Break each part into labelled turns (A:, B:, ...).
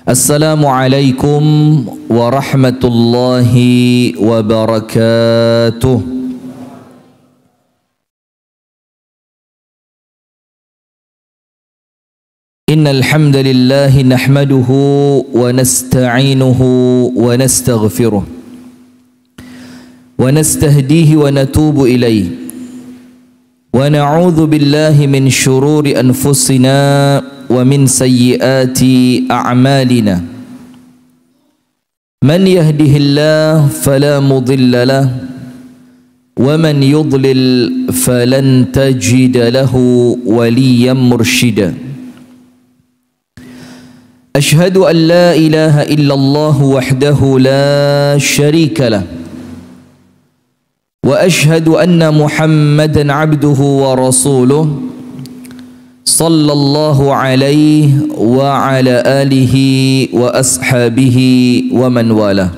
A: Assalamualaikum warahmatullahi wabarakatuh. Innal hamdalillah nahmaduhu wa nasta'inuhu wa nastaghfiruh wa nastahdihi wa natubu ilayhi wa na'udzu billahi min shururi anfusina wa min sayyiati a'malina. Man yahdihillahu fala mudilla lahu wa man yudlil falan tajida lahu waliyyan murshida. Ashhadu an la ilaha illallah wahdahu la sharika lah wa ashhadu anna Muhammadan abduhu wa rasuluh sallallahu alaihi wa ala alihi wa ashabihi wa man wala.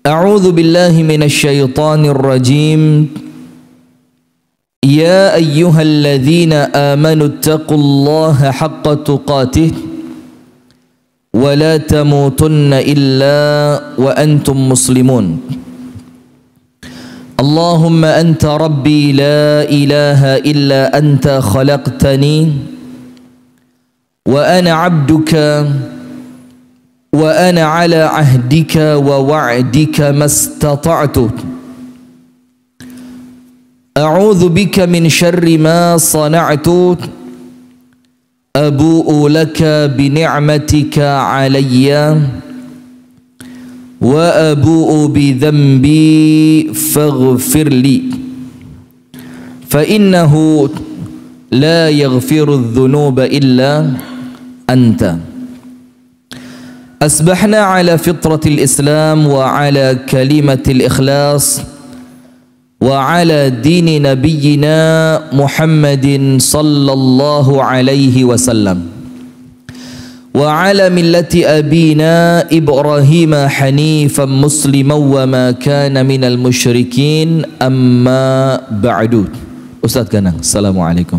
A: A'udzu billahi minasy syaithanir rajim. Ya ayyuhalladzina amanu taqullaha haqqa tuqatih wa la tamutunna illa wa antum muslimun. Allahumma anta rabbi la ilaha illa anta khalaqtani wa ana abduka wa ana ala ahdika wa wa'dika mastata'tu a'udzu bika min syarri ma sana'tu abu'u laka bi ni'matika 'alayya wa abu'u bi dhanbi faghfir li fa innahu la yaghfiru adh-dhunuba illa anta. Asbahna ala fitratil Islam wa ala kalimatil ikhlas wa ala dini nabiyyina Muhammadin sallallahu alaihi wasallam wa ala millati abina Ibrahim hanifan musliman wa ma kana minal musyrikin amma ba'du. Ustaz Ganang, assalamualaikum.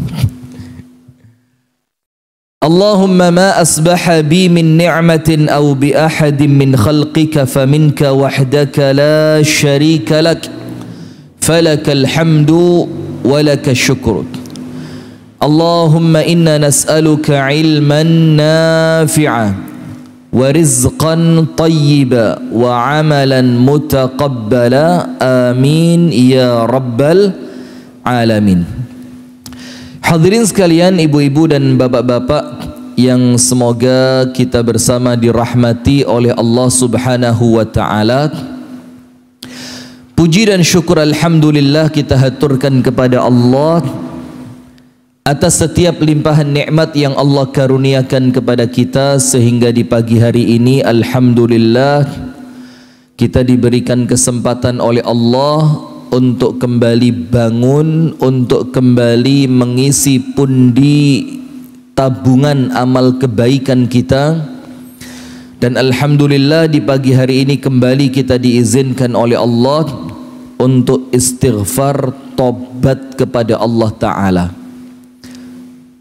A: Allahumma ma asbaha bi min ni'matin aw bi ahadin min khalqika faminka wahdaka la sharika lak falakal hamdu wa lakal syukru. Allahumma inna nas'aluka ilman nafi'a wa rizqan tayyiba wa amalan mutaqabbala amin ya rabbal alamin. Hadirin sekalian, ibu-ibu dan bapak-bapak yang semoga kita bersama dirahmati oleh Allah Subhanahu wa taala. Puji dan syukur alhamdulillah kita haturkan kepada Allah atas setiap limpahan nikmat yang Allah karuniakan kepada kita, sehingga di pagi hari ini alhamdulillah kita diberikan kesempatan oleh Allah untuk kembali bangun, untuk kembali mengisi pundi tabungan amal kebaikan kita. Dan alhamdulillah di pagi hari ini kembali kita diizinkan oleh Allah untuk istighfar, tobat kepada Allah Ta'ala.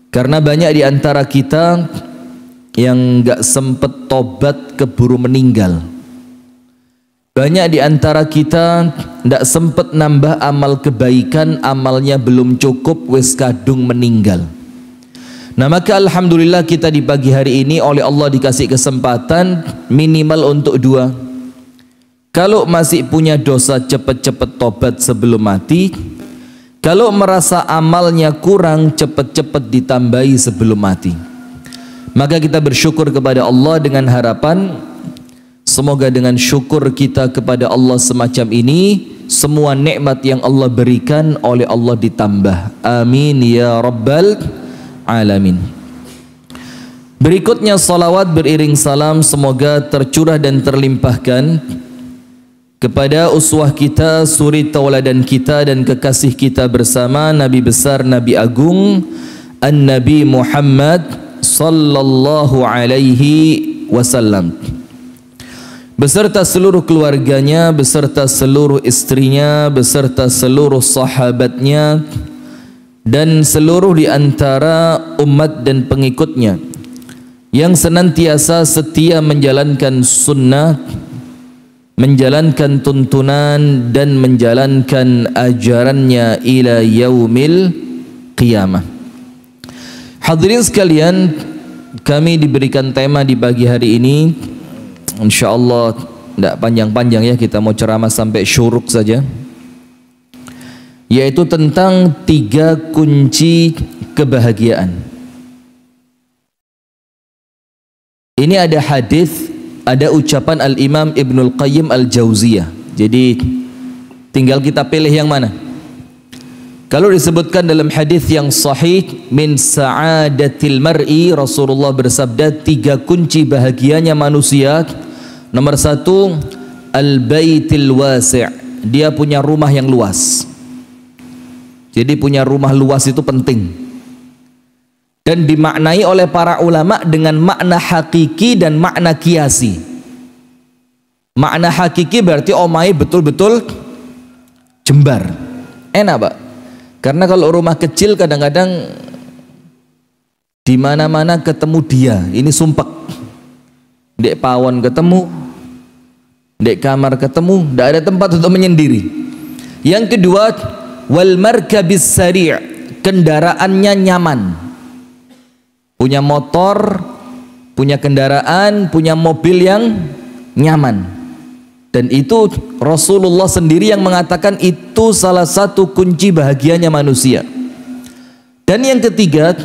A: Karena banyak di antara kita yang gak sempet tobat keburu meninggal. Banyak di antara kita gak sempet nambah amal kebaikan, amalnya belum cukup, wis kadung meninggal. Nah maka alhamdulillah kita di pagi hari ini oleh Allah dikasih kesempatan minimal untuk dua. Kalau masih punya dosa, cepet-cepet tobat sebelum mati. Kalau merasa amalnya kurang, cepet-cepet ditambahi sebelum mati. Maka kita bersyukur kepada Allah dengan harapan semoga dengan syukur kita kepada Allah semacam ini, semua nikmat yang Allah berikan oleh Allah ditambah. Amin ya rabbal alamin. Berikutnya salawat beriring salam semoga tercurah dan terlimpahkan kepada uswah kita, suri tauladan kita dan kekasih kita bersama, Nabi besar, Nabi agung, An-Nabi Muhammad sallallahu alaihi wasallam, beserta seluruh keluarganya, beserta seluruh istrinya, beserta seluruh sahabatnya dan seluruh di antara umat dan pengikutnya yang senantiasa setia menjalankan sunnah, menjalankan tuntunan dan menjalankan ajarannya ila yaumil qiyamah. Hadirin sekalian, kami diberikan tema di pagi hari ini, insyaallah tidak panjang-panjang ya, kita mau ceramah sampai syuruk saja, yaitu tentang 3 kunci kebahagiaan. Ini ada hadis, ada ucapan Al-Imam Ibnul Qayyim Al-Jauziyah. Jadi tinggal kita pilih yang mana. Kalau disebutkan dalam hadis yang sahih, min sa'adatil mar'i, Rasulullah bersabda 3 kunci bahagianya manusia. Nomor 1, al-baitil wasi', dia punya rumah yang luas. Jadi punya rumah luas itu penting, dan dimaknai oleh para ulama dengan makna hakiki dan makna kiasi. Makna hakiki berarti omai betul-betul jembar, enak Pak. Karena kalau rumah kecil kadang-kadang di mana-mana ketemu dia, ini sumpek. Dek pawon ketemu, dek kamar ketemu, tidak ada tempat untuk menyendiri. Yang kedua, wal markabis sari', kendaraannya nyaman. Punya motor, punya kendaraan, punya mobil yang nyaman. Dan itu Rasulullah sendiri yang mengatakan itu salah satu kunci bahagianya manusia. Dan yang ketiga,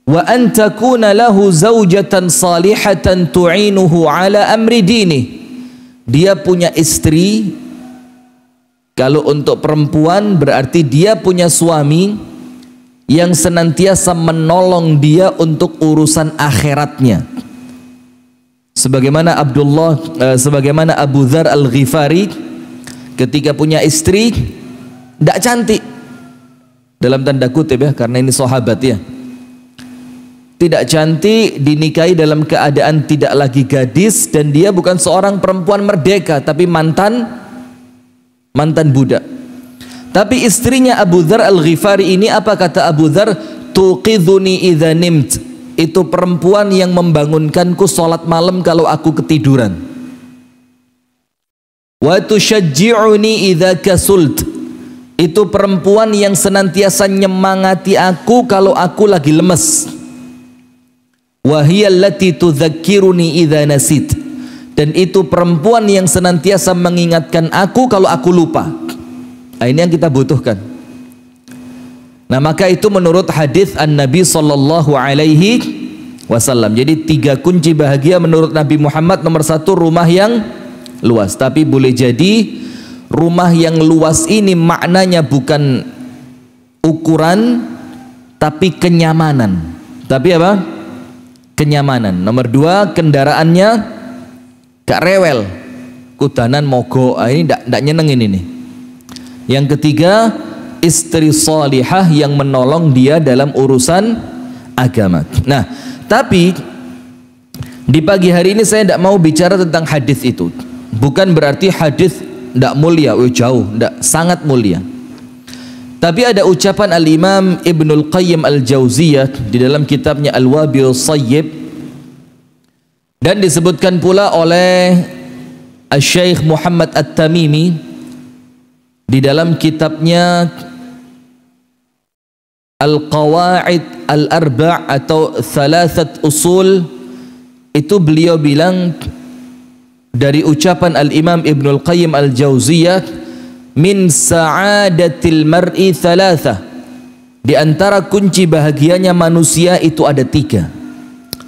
A: wa an takuna lahu zaujatan salihatan tu'inuhu ala amri dini. Dia punya istri. Kalau untuk perempuan berarti dia punya suami yang senantiasa menolong dia untuk urusan akhiratnya. Sebagaimana sebagaimana Abu Dzar Al-Ghifari ketika punya istri tidak cantik, dalam tanda kutip ya, karena ini sahabat ya, tidak cantik, dinikahi dalam keadaan tidak lagi gadis, dan dia bukan seorang perempuan merdeka tapi mantan budak. Tapi istrinya Abu Dzar Al-Ghifari ini, apa kata Abu Dzar? Tuqidhuni idza nimt. Itu perempuan yang membangunkanku salat malam kalau aku ketiduran. Wa tusyajji'uni idza kasult. Itu perempuan yang senantiasa nyemangati aku kalau aku lagi lemes. Wa hiya allati tudzakkiruni idza nasit. Dan itu perempuan yang senantiasa mengingatkan aku kalau aku lupa. Nah, ini yang kita butuhkan. Nah, maka itu menurut hadis An-Nabi sallallahu alaihi wasallam. Jadi 3 kunci bahagia menurut Nabi Muhammad. Nomor 1, rumah yang luas. Tapi boleh jadi rumah yang luas ini maknanya bukan ukuran tapi kenyamanan. Tapi apa? Kenyamanan. Nomor 2, kendaraannya gak rewel. Kudanan mogok. Ini ndak nyenengin ini. Yang ketiga, istri salihah yang menolong dia dalam urusan agama. Nah, tapi di pagi hari ini saya tidak mau bicara tentang hadis itu. Bukan berarti hadis tidak mulia, jauh, tidak, sangat mulia. Tapi ada ucapan Al-Imam Ibnul Qayyim Al-Jauziyah di dalam kitabnya Al-Wabil Sayyib, dan disebutkan pula oleh Syekh Muhammad At-Tamimi di dalam kitabnya Al-Qawaid Al-Arba' atau Thalathat Usul. Itu beliau bilang dari ucapan Al-Imam Ibnul Qayyim Al-Jauziyah, min sa'adatil mar'i thalatha, di antara kunci bahagianya manusia itu ada 3.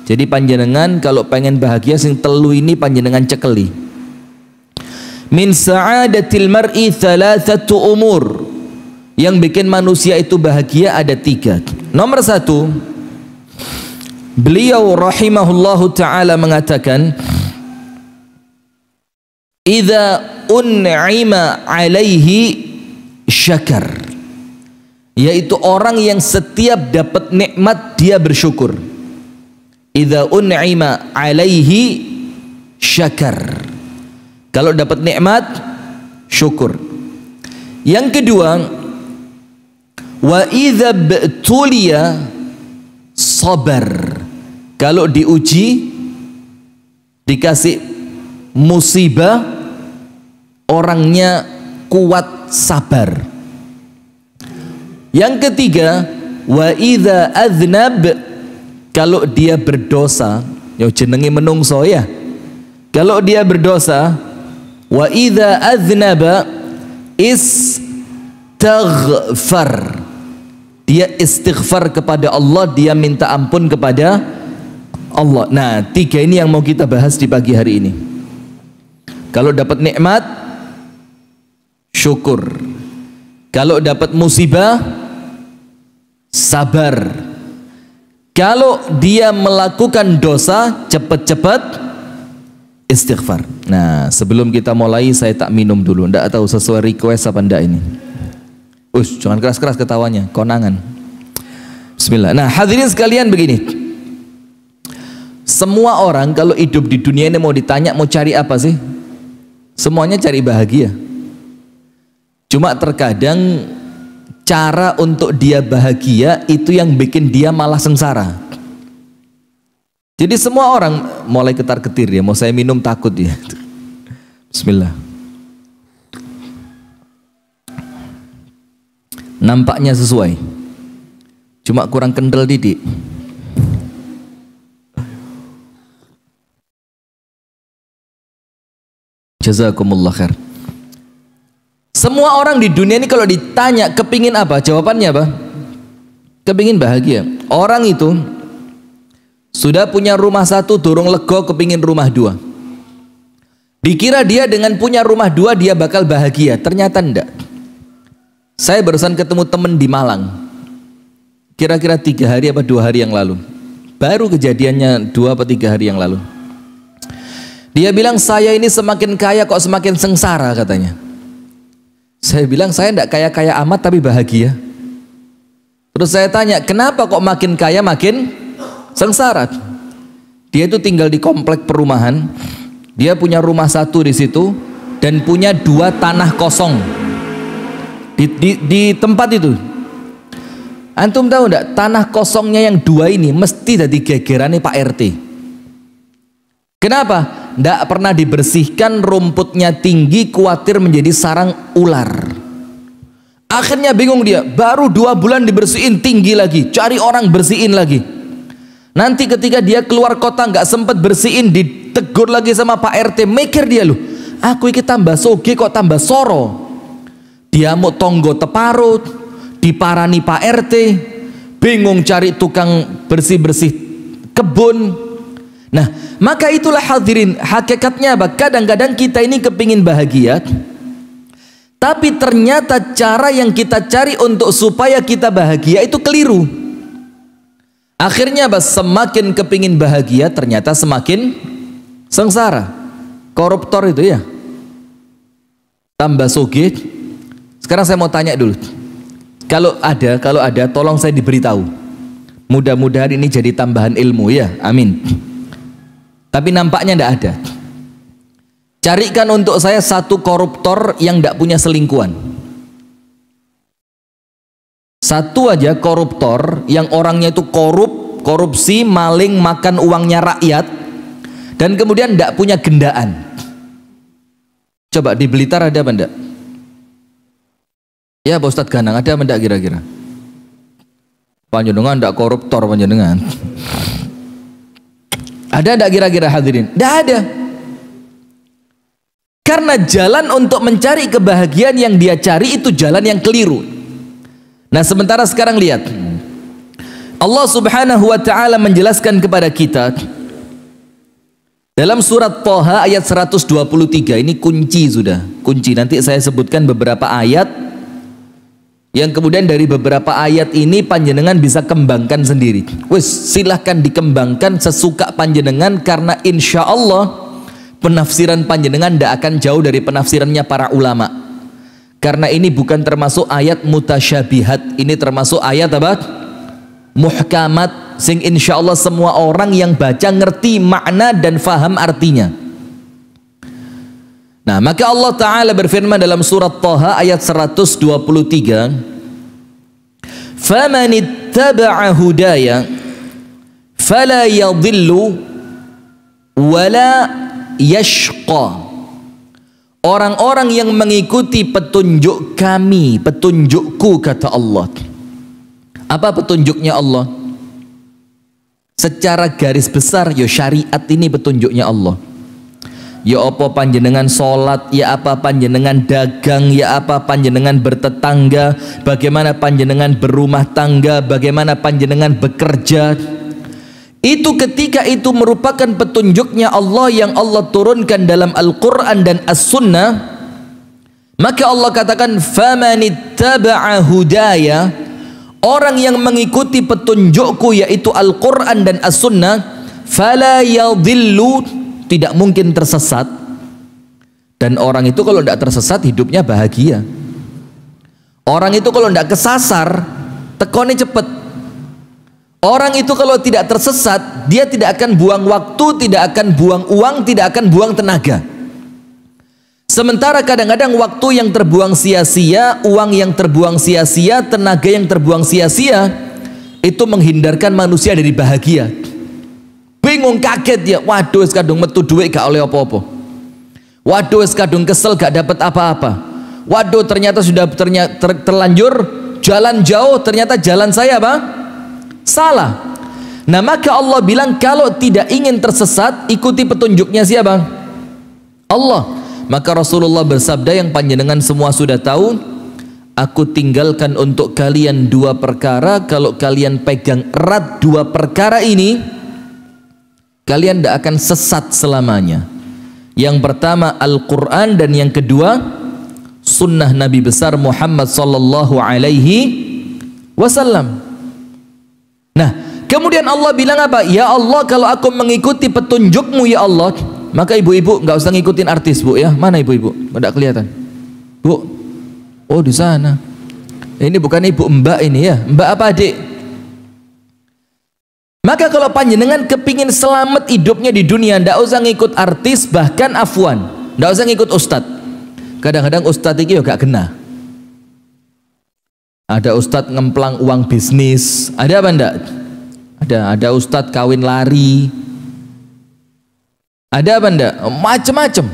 A: Jadi panjenengan kalau pengen bahagia sing telu ini panjenengan cekeli. Min sa'adatil mar'i thalathatu umur, yang bikin manusia itu bahagia ada 3. Nomor 1, beliau rahimahullahu ta'ala mengatakan, idza un'ima alaihi syakar, yaitu orang yang setiap dapat nikmat dia bersyukur. Idza un'ima alaihi syakar, kalau dapat nikmat syukur. Yang kedua, wa idza btuliya sabar, kalau diuji, dikasih musibah, orangnya kuat sabar. Yang ketiga, wa idza aznab, kalau dia berdosa, yo jenenge menungso ya. Kalau dia berdosa, wa idza aznaba istaghfar, dia istighfar kepada Allah, dia minta ampun kepada Allah. Nah, tiga ini yang mau kita bahas di pagi hari ini. Kalau dapat nikmat, syukur. Kalau dapat musibah, sabar. Kalau dia melakukan dosa, cepat-cepat istighfar. Nah, sebelum kita mulai saya tak minum dulu. Nggak tahu sesuai request apa ndak ini. Jangan keras-keras ketawanya, konangan. Bismillah. Nah, hadirin sekalian begini. Semua orang kalau hidup di dunia ini mau ditanya mau cari apa sih? Semuanya cari bahagia. Cuma terkadang cara untuk dia bahagia itu yang bikin dia malah sengsara. Jadi semua orang mulai ketar-ketir ya, mau saya minum takut ya. Bismillah. Nampaknya sesuai, cuma kurang kental didik. Jazakumullah khair. Semua orang di dunia ini kalau ditanya kepingin apa, jawabannya apa? Kepingin bahagia. Orang itu sudah punya rumah satu, dorong lego, kepingin rumah dua. Dikira dia dengan punya rumah dua dia bakal bahagia, ternyata enggak. Saya barusan ketemu teman di Malang, kira-kira 3 hari apa 2 hari yang lalu. Baru kejadiannya 2 atau 3 hari yang lalu. Dia bilang, saya ini semakin kaya kok semakin sengsara katanya. Saya bilang, saya enggak kaya-kaya amat tapi bahagia. Terus saya tanya, kenapa kok makin kaya makin sengsara? Dia itu tinggal di komplek perumahan. Dia punya rumah satu di situ dan punya 2 tanah kosong di tempat itu. Antum tahu enggak, tanah kosongnya yang 2 ini mesti jadi gegerane Pak RT. Kenapa? Enggak pernah dibersihkan, rumputnya tinggi, khawatir menjadi sarang ular. Akhirnya bingung dia, baru 2 bulan dibersihin, tinggi lagi, cari orang bersihin lagi. Nanti ketika dia keluar kota nggak sempat bersihin, ditegur lagi sama Pak RT. Mikir dia, loh, aku iki tambah soge kok tambah soro. Dia mau tonggo teparut, diparani Pak RT, bingung cari tukang bersih-bersih kebun. Nah, maka itulah hadirin, hakikatnya apa? Kadang-kadang kita ini kepingin bahagia, tapi ternyata cara yang kita cari untuk supaya kita bahagia itu keliru. Akhirnya apa? Semakin kepingin bahagia ternyata semakin sengsara. Koruptor itu ya, tambah soge. Sekarang saya mau tanya dulu, kalau ada tolong saya diberitahu. Mudah-mudahan ini jadi tambahan ilmu ya, amin. Tapi nampaknya tidak ada. Carikan untuk saya 1 koruptor yang tidak punya selingkuhan. 1 aja koruptor yang orangnya itu korupsi, maling, makan uangnya rakyat, dan kemudian tidak punya gendaan. Coba di Blitar ada apa enggak? Ya Pak Ustadz Ganang, ada apa enggak kira-kira? Panjenengan enggak koruptor panjenengan. Ada enggak kira-kira hadirin? Enggak ada. Karena jalan untuk mencari kebahagiaan yang dia cari itu jalan yang keliru. Nah, sementara sekarang lihat, Allah Subhanahu wa taala menjelaskan kepada kita dalam surat Thaha ayat 123. Ini kunci, sudah kunci. Nanti saya sebutkan beberapa ayat yang kemudian dari beberapa ayat ini panjenengan bisa kembangkan sendiri. Silahkan dikembangkan sesuka panjenengan, karena insya Allah penafsiran panjenengan tidak akan jauh dari penafsirannya para ulama. Karena ini bukan termasuk ayat mutasyabihat, ini termasuk ayat apa? Muhkamat, sing insya Allah semua orang yang baca ngerti makna dan faham artinya. Nah, maka Allah Ta'ala berfirman dalam surat Thaha ayat 123, فَمَنِ اتَّبَعَ هُدَايَ fala yadhillu wala yashqa. Orang-orang yang mengikuti petunjuk kami, petunjukku, kata Allah. Apa petunjuknya Allah? Secara garis besar, ya syariat ini petunjuknya Allah. Ya apa panjenengan sholat, ya apa panjenengan dagang, ya apa panjenengan bertetangga, bagaimana panjenengan berumah tangga, bagaimana panjenengan bekerja. Itu ketika itu merupakan petunjuknya Allah yang Allah turunkan dalam Al-Quran dan As-Sunnah, maka Allah katakan famanittaba'a hudaya, orang yang mengikuti petunjukku yaitu Al-Quran dan As-Sunnah, fala yadhillu, tidak mungkin tersesat. Dan orang itu kalau tidak tersesat hidupnya bahagia. Orang itu kalau tidak kesasar tekonnya cepet. Orang itu kalau tidak tersesat, dia tidak akan buang waktu, tidak akan buang uang, tidak akan buang tenaga. Sementara kadang-kadang waktu yang terbuang sia-sia, uang yang terbuang sia-sia, tenaga yang terbuang sia-sia, itu menghindarkan manusia dari bahagia. Bingung, kaget dia, waduh kadung metu duit gak oleh apa-apa, waduh kadung kesel gak dapat apa-apa, waduh ternyata sudah terlanjur jalan jauh, ternyata jalan saya apa? Salah. Nah maka Allah bilang kalau tidak ingin tersesat, ikuti petunjuknya siapa? Allah. Maka Rasulullah bersabda yang panjenengan semua sudah tahu, aku tinggalkan untuk kalian dua perkara, kalau kalian pegang erat dua perkara ini, kalian tidak akan sesat selamanya. Yang pertama Al-Quran, dan yang kedua sunnah Nabi besar Muhammad sallallahu alaihi wasallam. Nah, kemudian Allah bilang apa? Ya Allah, kalau aku mengikuti petunjukmu ya Allah, maka ibu-ibu nggak usah ngikutin artis, Bu ya. Mana ibu-ibu? Nggak kelihatan. Bu. Oh, di sana. Ini bukan ibu, Mbak ini ya. Mbak apa, Adik? Maka kalau panjenengan kepingin selamat hidupnya di dunia, nggak usah ngikut artis, bahkan afwan, nggak usah ngikut ustadz. Kadang-kadang ustadz itu gak kena. Ada ustadz ngemplang uang bisnis, ada apa enggak? Ada ustadz kawin lari, ada apa enggak? Macam-macam.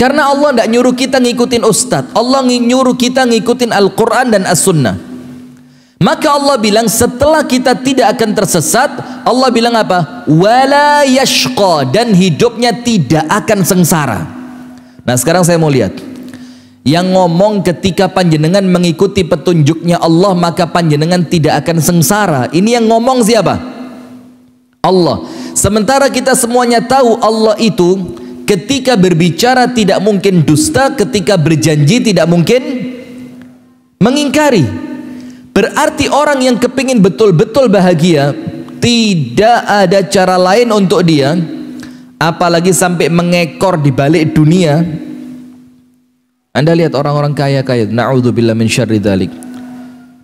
A: Karena Allah enggak nyuruh kita ngikutin ustadz, Allah nyuruh kita ngikutin Al-Quran dan As-Sunnah. Maka Allah bilang setelah kita tidak akan tersesat, Allah bilang apa? Wala yashqa, dan hidupnya tidak akan sengsara. Nah sekarang saya mau lihat yang ngomong ketika panjenengan mengikuti petunjuknya Allah maka panjenengan tidak akan sengsara. Ini yang ngomong siapa? Allah. Sementara kita semuanya tahu Allah itu ketika berbicara tidak mungkin dusta, ketika berjanji tidak mungkin mengingkari. Berarti orang yang kepingin betul-betul bahagia, tidak ada cara lain untuk dia, apalagi sampai mengekor di balik dunia. Anda lihat orang-orang kaya-kaya, na'udzubillah min syarri dzalik.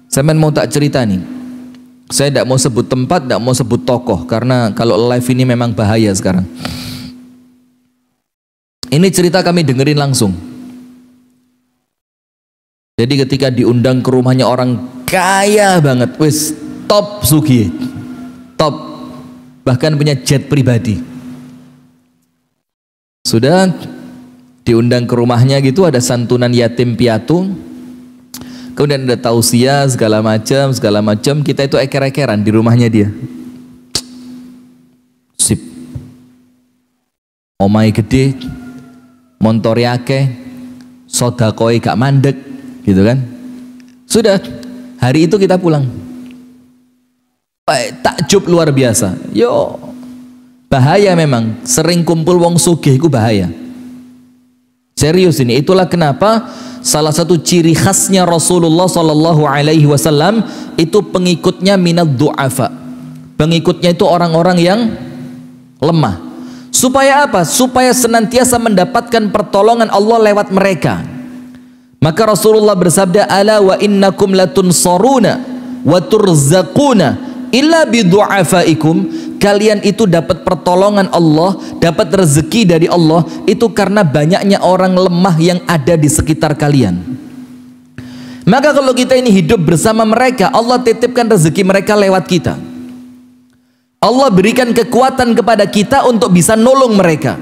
A: Saya mau tak cerita nih. Saya tidak mau sebut tempat, tidak mau sebut tokoh, karena kalau live ini memang bahaya sekarang. Ini cerita kami dengerin langsung. Jadi ketika diundang ke rumahnya orang kaya banget, wis top sugih, top, bahkan punya jet pribadi. Sudah diundang ke rumahnya gitu, ada santunan yatim piatu, kemudian ada tausiah segala macam. Kita itu eker-ekeran di rumahnya dia. Sip. Omai gede, montori akeh, sodakoi gak mandek, gitu kan? Sudah, hari itu kita pulang. Takjub luar biasa. Yo, bahaya memang. Sering kumpul wong sugih itu bahaya. Serius ini. Itulah kenapa salah satu ciri khasnya Rasulullah Sallallahu Alaihi Wasallam itu pengikutnya minad du'afa. Pengikutnya itu orang-orang yang lemah. Supaya apa? Supaya senantiasa mendapatkan pertolongan Allah lewat mereka. Maka Rasulullah bersabda, ala wa innakum latunsaruna wa turzaquna illa bidu'afaikum. Kalian itu dapat pertolongan Allah, dapat rezeki dari Allah itu karena banyaknya orang lemah yang ada di sekitar kalian. Maka kalau kita ini hidup bersama mereka, Allah titipkan rezeki mereka lewat kita. Allah berikan kekuatan kepada kita untuk bisa nolong mereka.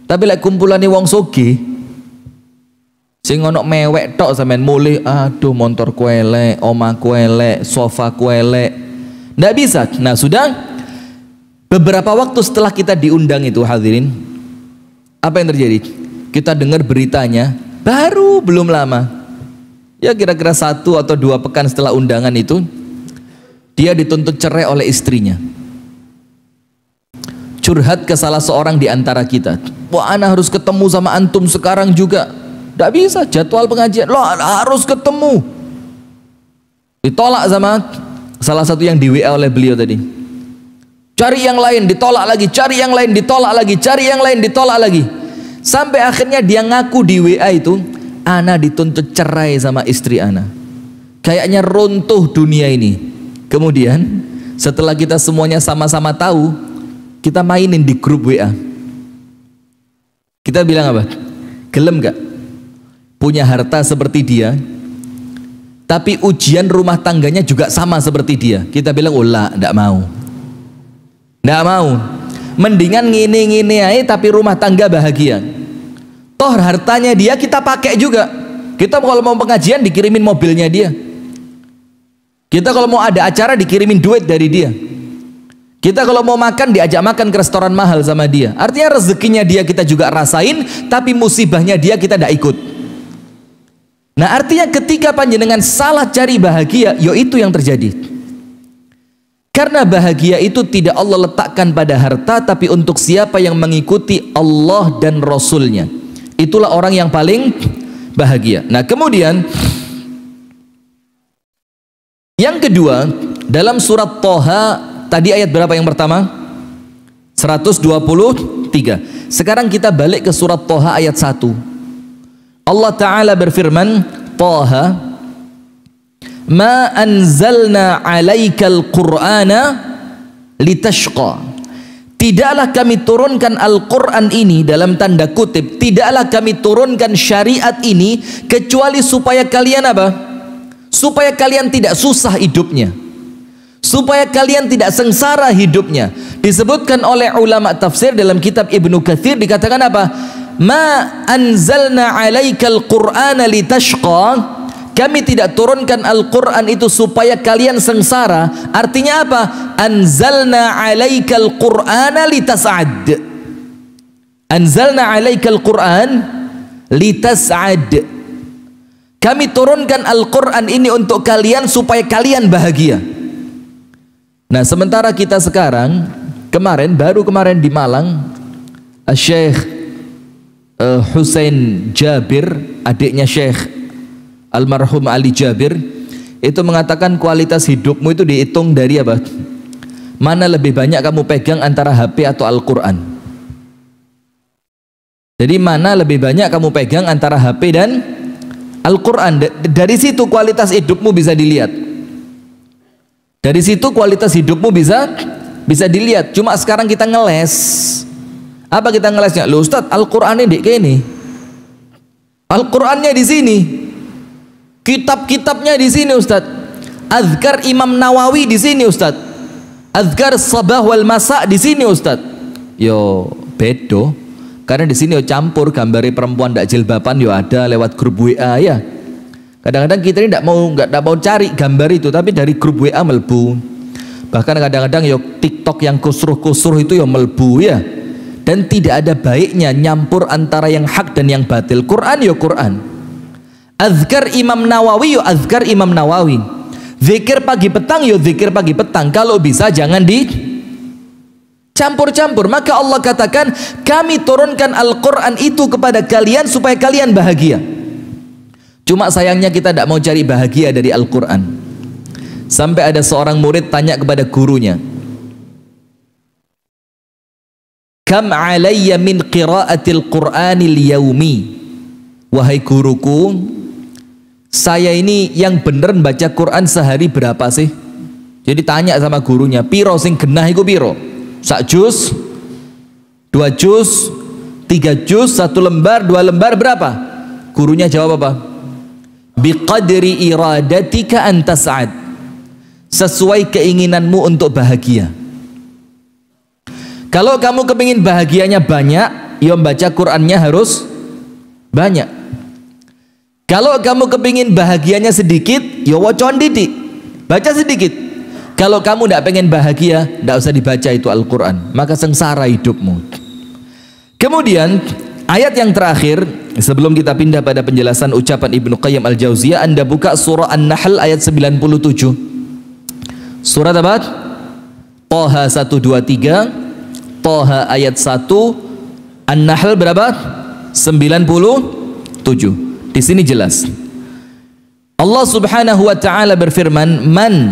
A: Tapi lek kumpulane wong soge sing ono mewek tok sampean mulih, aduh motor ku elek, omahku elek, sofa ku elek. Ndak bisa. Nah, sudah beberapa waktu setelah kita diundang itu hadirin, apa yang terjadi? Kita dengar beritanya baru belum lama. Ya kira-kira 1 atau 2 pekan setelah undangan itu, dia dituntut cerai oleh istrinya. Curhat ke salah seorang di antara kita. Wah, ana harus ketemu sama antum sekarang juga. Tidak bisa, jadwal pengajian. Loh, harus ketemu. Ditolak sama salah satu yang di WA oleh beliau tadi. Cari yang lain, ditolak lagi. Cari yang lain, ditolak lagi. Cari yang lain, ditolak lagi. Sampai akhirnya dia ngaku di WA itu, ana dituntut cerai sama istri ana. Kayaknya runtuh dunia ini. Kemudian setelah kita semuanya sama-sama tahu, kita mainin di grup WA. Kita bilang apa? Gelem gak punya harta seperti dia, tapi ujian rumah tangganya juga sama seperti dia? Kita bilang, oh lah, ndak mau. Ndak mau. Mendingan ngene-ngene aja tapi rumah tangga bahagia. Toh hartanya dia kita pakai juga. Kita kalau mau pengajian dikirimin mobilnya dia. Kita kalau mau ada acara dikirimin duit dari dia. Kita kalau mau makan diajak makan ke restoran mahal sama dia. Artinya rezekinya dia kita juga rasain, tapi musibahnya dia kita tidak ikut. Nah, artinya ketika panjenengan salah cari bahagia, yo itu yang terjadi. Karena bahagia itu tidak Allah letakkan pada harta, tapi untuk siapa yang mengikuti Allah dan Rasulnya. Itulah orang yang paling bahagia. Nah, kemudian yang kedua, dalam surat Thaha, tadi ayat berapa yang pertama? 123. Sekarang kita balik ke surat Thaha ayat 1. Allah Ta'ala berfirman, Thaha, ma anzalna alaikal qur'ana litashqa. Tidaklah kami turunkan Al-Quran ini, dalam tanda kutip, tidaklah kami turunkan syariat ini kecuali supaya kalian apa? Supaya kalian tidak susah hidupnya, supaya kalian tidak sengsara hidupnya. Disebutkan oleh ulama tafsir dalam kitab Ibnu Katsir, dikatakan apa? Ma anzalna alaikal qur'ana litashqa. Kami tidak turunkan Al-Quran itu supaya kalian sengsara. Artinya apa? Anzalna alaikal qur'ana litas'ad. Anzalna alaikal qur'an litas'ad. Kami turunkan Al-Quran ini untuk kalian supaya kalian bahagia. Nah, sementara kita sekarang, baru kemarin di Malang, Syekh Husain Jabir, adiknya Syekh almarhum Ali Jabir, itu mengatakan kualitas hidupmu itu dihitung dari apa? Mana lebih banyak kamu pegang antara HP atau Al-Quran. Jadi mana lebih banyak kamu pegang antara HP dan Al-Quran. Dari situ kualitas hidupmu bisa dilihat. Dari situ kualitas hidupmu bisa dilihat. Cuma sekarang kita ngeles. Apa kita ngelesnya? Loh Ustaz, Al-Quran ini kayak ini. Al-Qurannya di sini. Kitab-kitabnya di sini Ustaz. Azkar Imam Nawawi di sini Ustaz. Azkar sabah wal masa di sini Ustaz. Yo bedo. Karena di sini yo campur gambari perempuan ndak jilbaban yo ada lewat grup WA ya. Kadang-kadang kita ini ndak mau cari gambar itu, tapi dari grup WA melbu. Bahkan kadang-kadang yo TikTok yang kusruh-kusruh itu yo melbu ya. Dan tidak ada baiknya nyampur antara yang hak dan yang batil. Quran yo Quran. Azkar Imam Nawawi yo azkar Imam Nawawi. Zikir pagi petang yo zikir pagi petang. Kalau bisa jangan dicampur-campur. Maka Allah katakan, kami turunkan Al-Quran itu kepada kalian supaya kalian bahagia. Cuma sayangnya kita tidak mau cari bahagia dari Al-Quran. Sampai ada seorang murid tanya kepada gurunya, Kam alayya min qiraatil Qur'anil yaumi. Wahai guruku, saya ini yang bener baca Quran sehari berapa sih? Jadi tanya sama gurunya, piro sing genah iku piro? Sak juz, 2 juz, 3 juz, 1 lembar, 2 lembar berapa? Gurunya jawab apa? Biqadri iradatika antas'ad. Sesuai keinginanmu untuk bahagia. Kalau kamu kepingin bahagianya banyak, ya baca Qur'annya harus banyak. Kalau kamu kepingin bahagianya sedikit, ya wacon didik, baca sedikit. Kalau kamu tidak pengen bahagia, tidak usah dibaca itu Al-Quran, maka sengsara hidupmu. Kemudian ayat yang terakhir sebelum kita pindah pada penjelasan ucapan Ibnu Qayyim Al-Jauziyah, Anda buka surah An-Nahl ayat 97. Surat apa? Toha 123, Toha ayat 1, An-Nahl berapa? 97. Di sini jelas Allah Subhanahu wa taala berfirman, man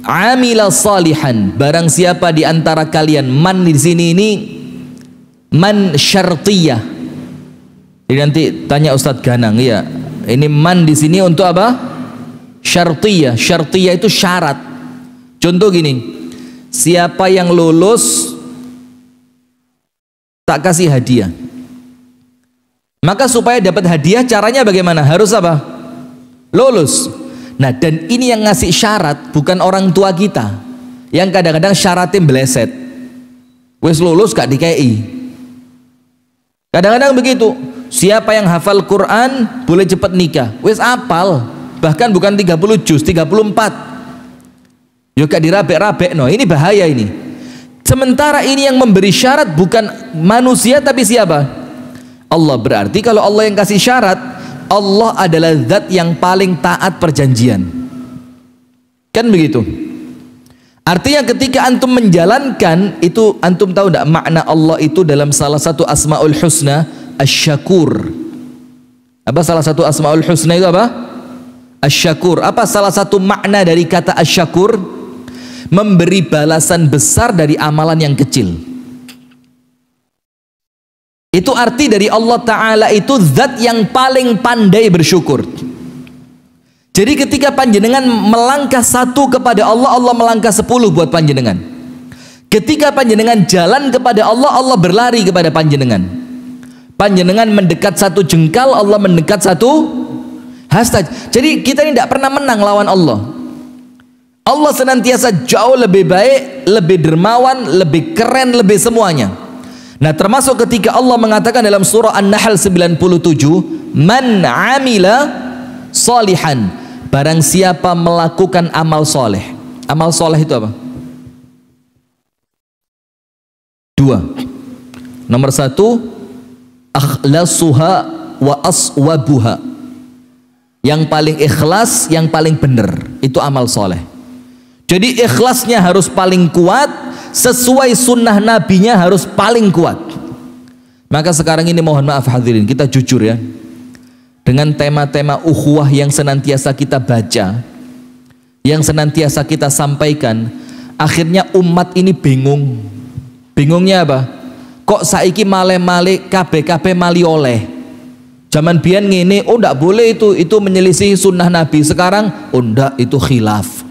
A: amila salihan, barang siapa di antara kalian, man di sini ini man syartiyah. Jadi nanti tanya Ustadz Ganang, ya, ini man di sini untuk apa? Syartiyah. Syartiyah itu syarat. Contoh gini, siapa yang lulus tak kasih hadiah. Maka supaya dapat hadiah caranya bagaimana? Harus apa? Lulus. Nah, dan ini yang ngasih syarat bukan orang tua kita, yang kadang-kadang syaratnya meleset. Wes lulus gak dikei. Kadang-kadang begitu. Siapa yang hafal Quran boleh cepat nikah. Wes apal. Bahkan bukan 30 juz, 34. Yuk gak dirabek-rabek, no. Ini bahaya ini. Sementara ini yang memberi syarat bukan manusia tapi siapa? Allah. Berarti kalau Allah yang kasih syarat, Allah adalah zat yang paling taat perjanjian. Kan begitu? Artinya ketika antum menjalankan itu, antum tahu tidak makna Allah itu dalam salah satu Asmaul Husna, Asy-Syakur. Apa salah satu Asmaul Husna itu apa? Asy-Syakur. Apa salah satu makna dari kata Asy-Syakur? Memberi balasan besar dari amalan yang kecil. Itu arti dari Allah Ta'ala itu zat yang paling pandai bersyukur. Jadi ketika panjenengan melangkah satu kepada Allah, Allah melangkah 10 buat panjenengan. Ketika panjenengan jalan kepada Allah, Allah berlari kepada panjenengan. Panjenengan mendekat satu jengkal, Allah mendekat satu hastaj. Jadi kita ini tidak pernah menang lawan Allah. Allah senantiasa jauh lebih baik, lebih dermawan, lebih keren, lebih semuanya. Nah, termasuk ketika Allah mengatakan dalam surah An-Nahl 97, man amila salihan, barang siapa melakukan amal soleh. Amal soleh itu apa? 2. Nomor 1, akhlasuha wa aswabuha. Yang paling ikhlas, yang paling benar, itu amal soleh. Jadi ikhlasnya harus paling kuat, sesuai sunnah nabinya harus paling kuat. Maka sekarang ini mohon maaf hadirin, kita jujur ya, dengan tema-tema ukhuwah yang senantiasa kita baca, yang senantiasa kita sampaikan, akhirnya umat ini bingung. Bingungnya apa? Kok saiki male-male kabeh-kabeh mali oleh. Zaman biyen ngene, oh ndak boleh itu menyelisih sunnah nabi. Sekarang oh ndak, itu khilaf.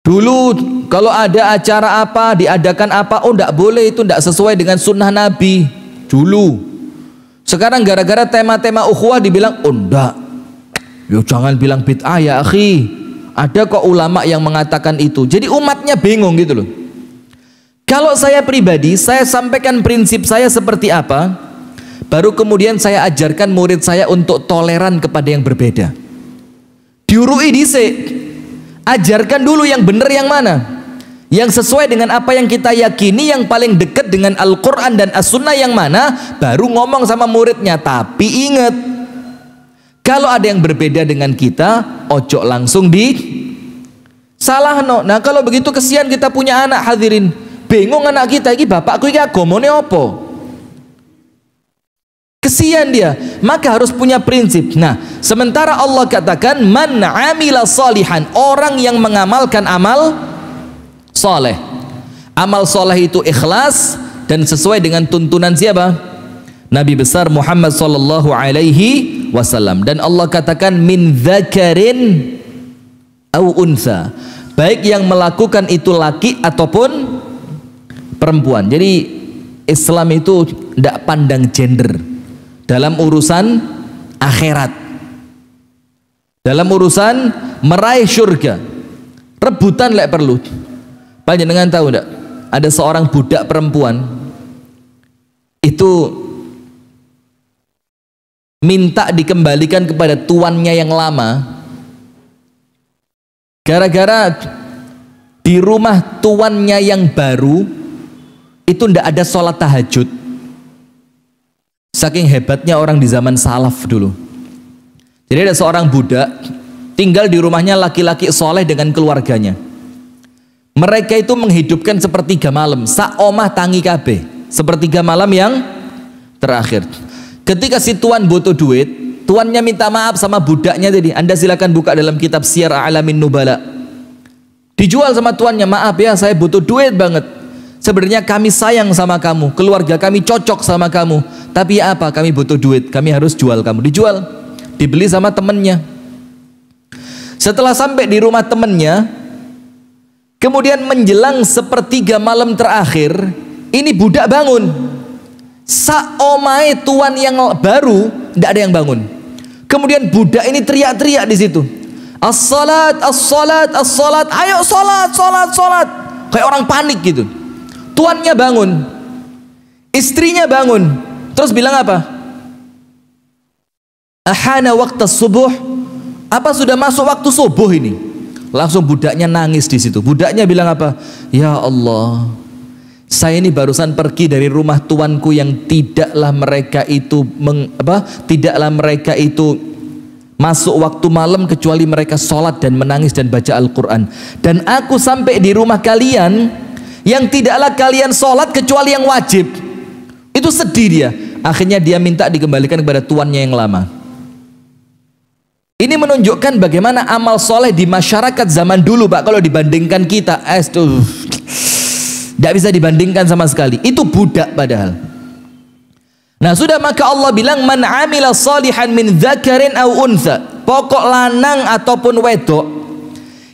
A: Dulu kalau ada acara apa, diadakan apa, oh tidak boleh, itu tidak sesuai dengan sunnah Nabi dulu. Sekarang gara-gara tema-tema ukhuwah dibilang, oh enggak, yo jangan bilang bid'ah ya akhi. Ada kok ulama yang mengatakan itu. Jadi umatnya bingung gitu loh. Kalau saya pribadi, saya sampaikan prinsip saya seperti apa, baru kemudian saya ajarkan murid saya untuk toleran kepada yang berbeda. Diurui dhisik. Ajarkan dulu yang benar yang mana, yang sesuai dengan apa yang kita yakini, yang paling dekat dengan Al-Quran dan As-Sunnah yang mana, baru ngomong sama muridnya. Tapi ingat, kalau ada yang berbeda dengan kita, ojo langsung di salah no. Nah kalau begitu kesian kita punya anak hadirin, bingung anak kita ini bapakku ini agamane apa? Kesian dia, maka harus punya prinsip. Nah, sementara Allah katakan man amila salihan, orang yang mengamalkan amal soleh. Amal soleh itu ikhlas dan sesuai dengan tuntunan siapa? Nabi besar Muhammad sallallahu alaihi wasallam. Dan Allah katakan min dzakarin au untha, baik yang melakukan itu laki ataupun perempuan. Jadi Islam itu tidak pandang gender dalam urusan akhirat, dalam urusan meraih surga. Rebutan lek perlu, Panjenengan tahu enggak? Ada seorang budak perempuan itu minta dikembalikan kepada tuannya yang lama gara-gara di rumah tuannya yang baru itu ndak ada sholat tahajud. Saking hebatnya orang di zaman salaf dulu. Jadi ada seorang budak tinggal di rumahnya laki-laki soleh dengan keluarganya. Mereka itu menghidupkan sepertiga malam, sak omah tangi kabeh, sepertiga malam yang terakhir. Ketika si tuan butuh duit, tuannya minta maaf sama budaknya tadi. Anda silakan buka dalam kitab Syiar A'lamin Nubala. Dijual sama tuannya, maaf ya saya butuh duit banget. Sebenarnya kami sayang sama kamu, keluarga kami cocok sama kamu, tapi ya apa, kami butuh duit, kami harus jual kamu. Dijual, dibeli sama temennya. Setelah sampai di rumah temennya, kemudian menjelang sepertiga malam terakhir, ini budak bangun. Saomai tuan yang baru tidak ada yang bangun. Kemudian budak ini teriak-teriak di situ. As-salat, as-salat, as-salat. Ayo salat, salat, salat. Kayak orang panik gitu. Tuannya bangun, istrinya bangun, terus bilang apa? Ahana waktu subuh. Apa sudah masuk waktu subuh ini? Langsung budaknya nangis di situ. Budaknya bilang apa? Ya Allah, saya ini barusan pergi dari rumah tuanku yang tidaklah mereka itu masuk waktu malam kecuali mereka sholat dan menangis dan baca Al-Quran. Dan aku sampai di rumah kalian yang tidaklah kalian sholat kecuali yang wajib. Itu sedih dia. Akhirnya dia minta dikembalikan kepada tuannya yang lama. Ini menunjukkan bagaimana amal soleh di masyarakat zaman dulu, Pak. Kalau dibandingkan kita, tidak bisa dibandingkan sama sekali. Itu budak padahal. Nah sudah, maka Allah bilang man amila salihan min dzakarin aw untha. Pokok lanang ataupun wedok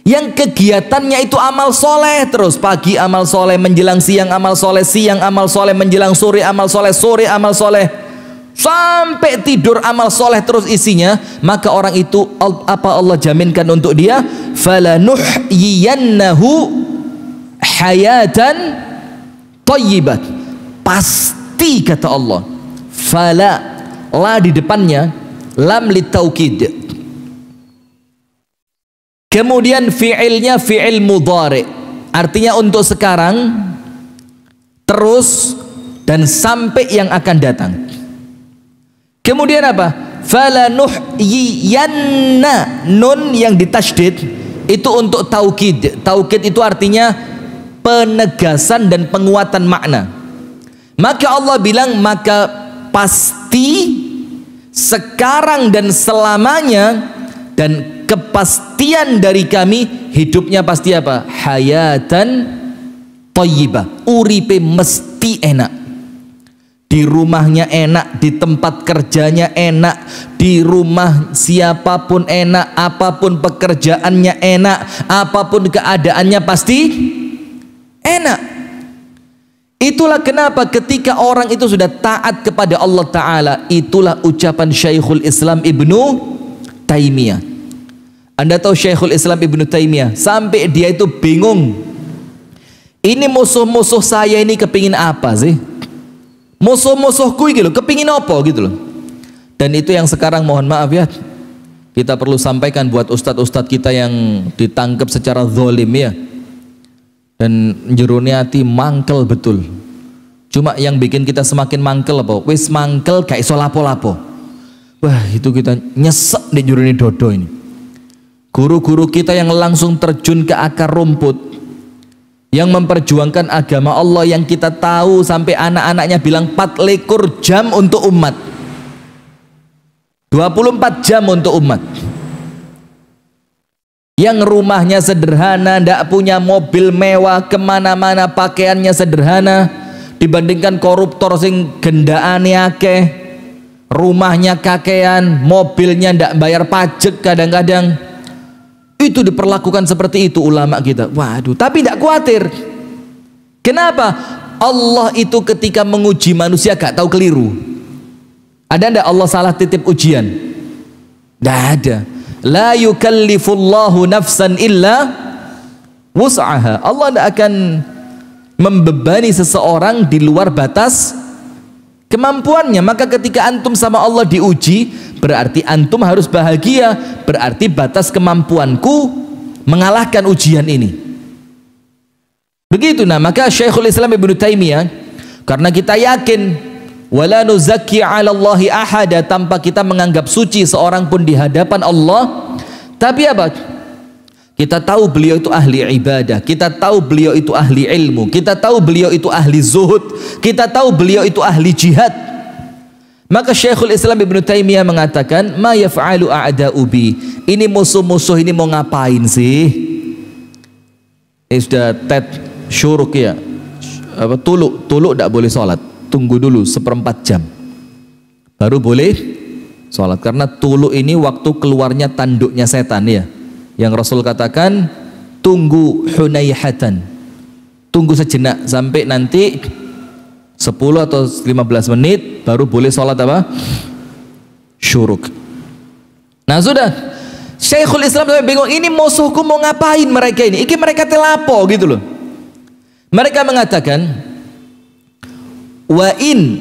A: yang kegiatannya itu amal soleh terus, pagi amal soleh, menjelang siang amal soleh, siang amal soleh, menjelang sore amal soleh, sore amal soleh, sampai tidur amal soleh terus isinya, maka orang itu apa Allah jaminkan untuk dia? Falanuhyiyannahu hayatan thayyibat. Pasti kata Allah. Fala, la di depannya lam litaukid. Kemudian fi'ilnya fi'il mudhari, artinya untuk sekarang, terus, dan sampai yang akan datang. Kemudian apa? Falanuhyiyanna, nun yang ditasydid itu untuk taukid. Taukid itu artinya penegasan dan penguatan makna. Maka Allah bilang, maka pasti sekarang dan selamanya, dan kepastian dari kami hidupnya pasti apa? Hayatan thayyibah, uripe mesti enak. Di rumahnya enak, di tempat kerjanya enak, di rumah siapapun enak, apapun pekerjaannya enak, apapun keadaannya pasti enak. Itulah kenapa ketika orang itu sudah taat kepada Allah Ta'ala, itulah ucapan Syekhul Islam Ibnu Taimiyah. Anda tahu Syekhul Islam Ibnu Taimiyah sampai dia itu bingung, ini musuh-musuh saya ini kepingin apa sih? Musuh-musuhku gitu loh, kepingin apa gitu loh. Dan itu yang sekarang mohon maaf ya, kita perlu sampaikan buat ustadz-ustadz kita yang ditangkap secara zalim ya, dan jerone hati mangkel betul. Cuma yang bikin kita semakin mangkel apa? Wis mangkel gak iso lapo-lapo. Wah itu kita nyesek di jerone dodo ini. Guru-guru kita yang langsung terjun ke akar rumput, yang memperjuangkan agama Allah, yang kita tahu sampai anak-anaknya bilang 24 jam untuk umat, 24 jam untuk umat, yang rumahnya sederhana, ndak punya mobil mewah, kemana-mana pakaiannya sederhana, dibandingkan koruptor sing gendaane akeh, rumahnya kakean, mobilnya ndak bayar pajak kadang-kadang. Itu diperlakukan seperti itu ulama kita. Waduh, tapi tidak khawatir. Kenapa? Allah itu ketika menguji manusia gak tahu keliru. Ada ndak Allah salah titip ujian? Tidak ada. La yukallifullahu nafsan illa wus'aha. Allah tidak akan membebani seseorang di luar batas kemampuannya. Maka ketika antum sama Allah diuji, berarti antum harus bahagia, berarti batas kemampuanku mengalahkan ujian ini. Begitu. Nah, maka Syekhul Islam Ibnu Taimiyah, karena kita yakin wala nuzakki 'ala Allahi ahada, tanpa kita menganggap suci seorang pun di hadapan Allah, tapi apa? Kita tahu beliau itu ahli ibadah, kita tahu beliau itu ahli ilmu, kita tahu beliau itu ahli zuhud, kita tahu beliau itu ahli jihad. Maka Syekhul Islam Ibnu Taimiyah mengatakan, ma yaf'alu a'da'u bi, ini musuh-musuh ini mau ngapain sih? Ini sudah tet syuruk ya, tuluk tidak boleh sholat, tunggu dulu 1/4 jam baru boleh sholat, karena tuluk ini waktu keluarnya tanduknya setan ya, yang Rasul katakan tunggu hunaihatan, tunggu sejenak sampai nanti 10 atau 15 menit baru boleh sholat apa? Syuruk. Nah sudah, Syekhul Islam sampai bingung, ini musuhku mau ngapain mereka ini? Iki mereka telapo gitu loh. Mereka mengatakan, wa in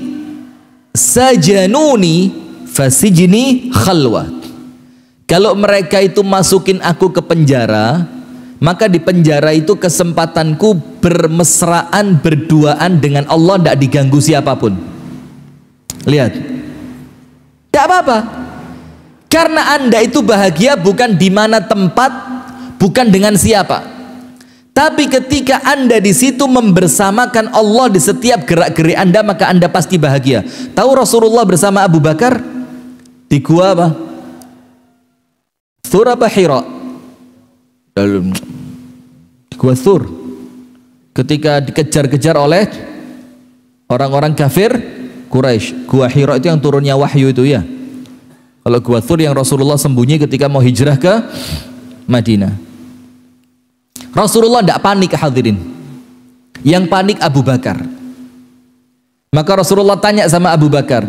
A: sajanuni fasijni khalwa. Kalau mereka itu masukin aku ke penjara, maka di penjara itu kesempatanku bermesraan, berduaan dengan Allah, tidak diganggu siapapun. Lihat, tidak apa-apa, karena anda itu bahagia bukan di mana tempat, bukan dengan siapa, tapi ketika anda di situ membersamakan Allah di setiap gerak-gerik anda, maka anda pasti bahagia. Tahu Rasulullah bersama Abu Bakar di gua apa? Thur apa Hira? Gua Thur, ketika dikejar-kejar oleh orang-orang kafir Quraisy. Gua Hira itu yang turunnya wahyu itu ya. Kalau gua Thur yang Rasulullah sembunyi ketika mau hijrah ke Madinah. Rasulullah tidak panik hadirin, yang panik Abu Bakar. Maka Rasulullah tanya sama Abu Bakar,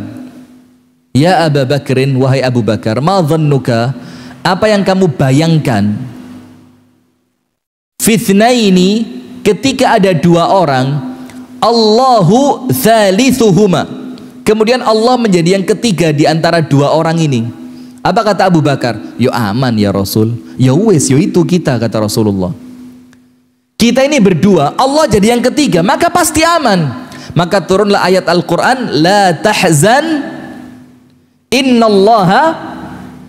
A: ya Abu Bakrin, wahai Abu Bakar, ma dhannuka, apa yang kamu bayangkan, fitnaini, ketika ada dua orang, Allahu thalithuhuma, kemudian Allah menjadi yang ketiga di antara dua orang ini. Apa kata Abu Bakar? Yo aman ya Rasul, ya wes, yo itu kita, kata Rasulullah. Kita ini berdua, Allah jadi yang ketiga, maka pasti aman. Maka turunlah ayat Al-Quran, la tahzan innallaha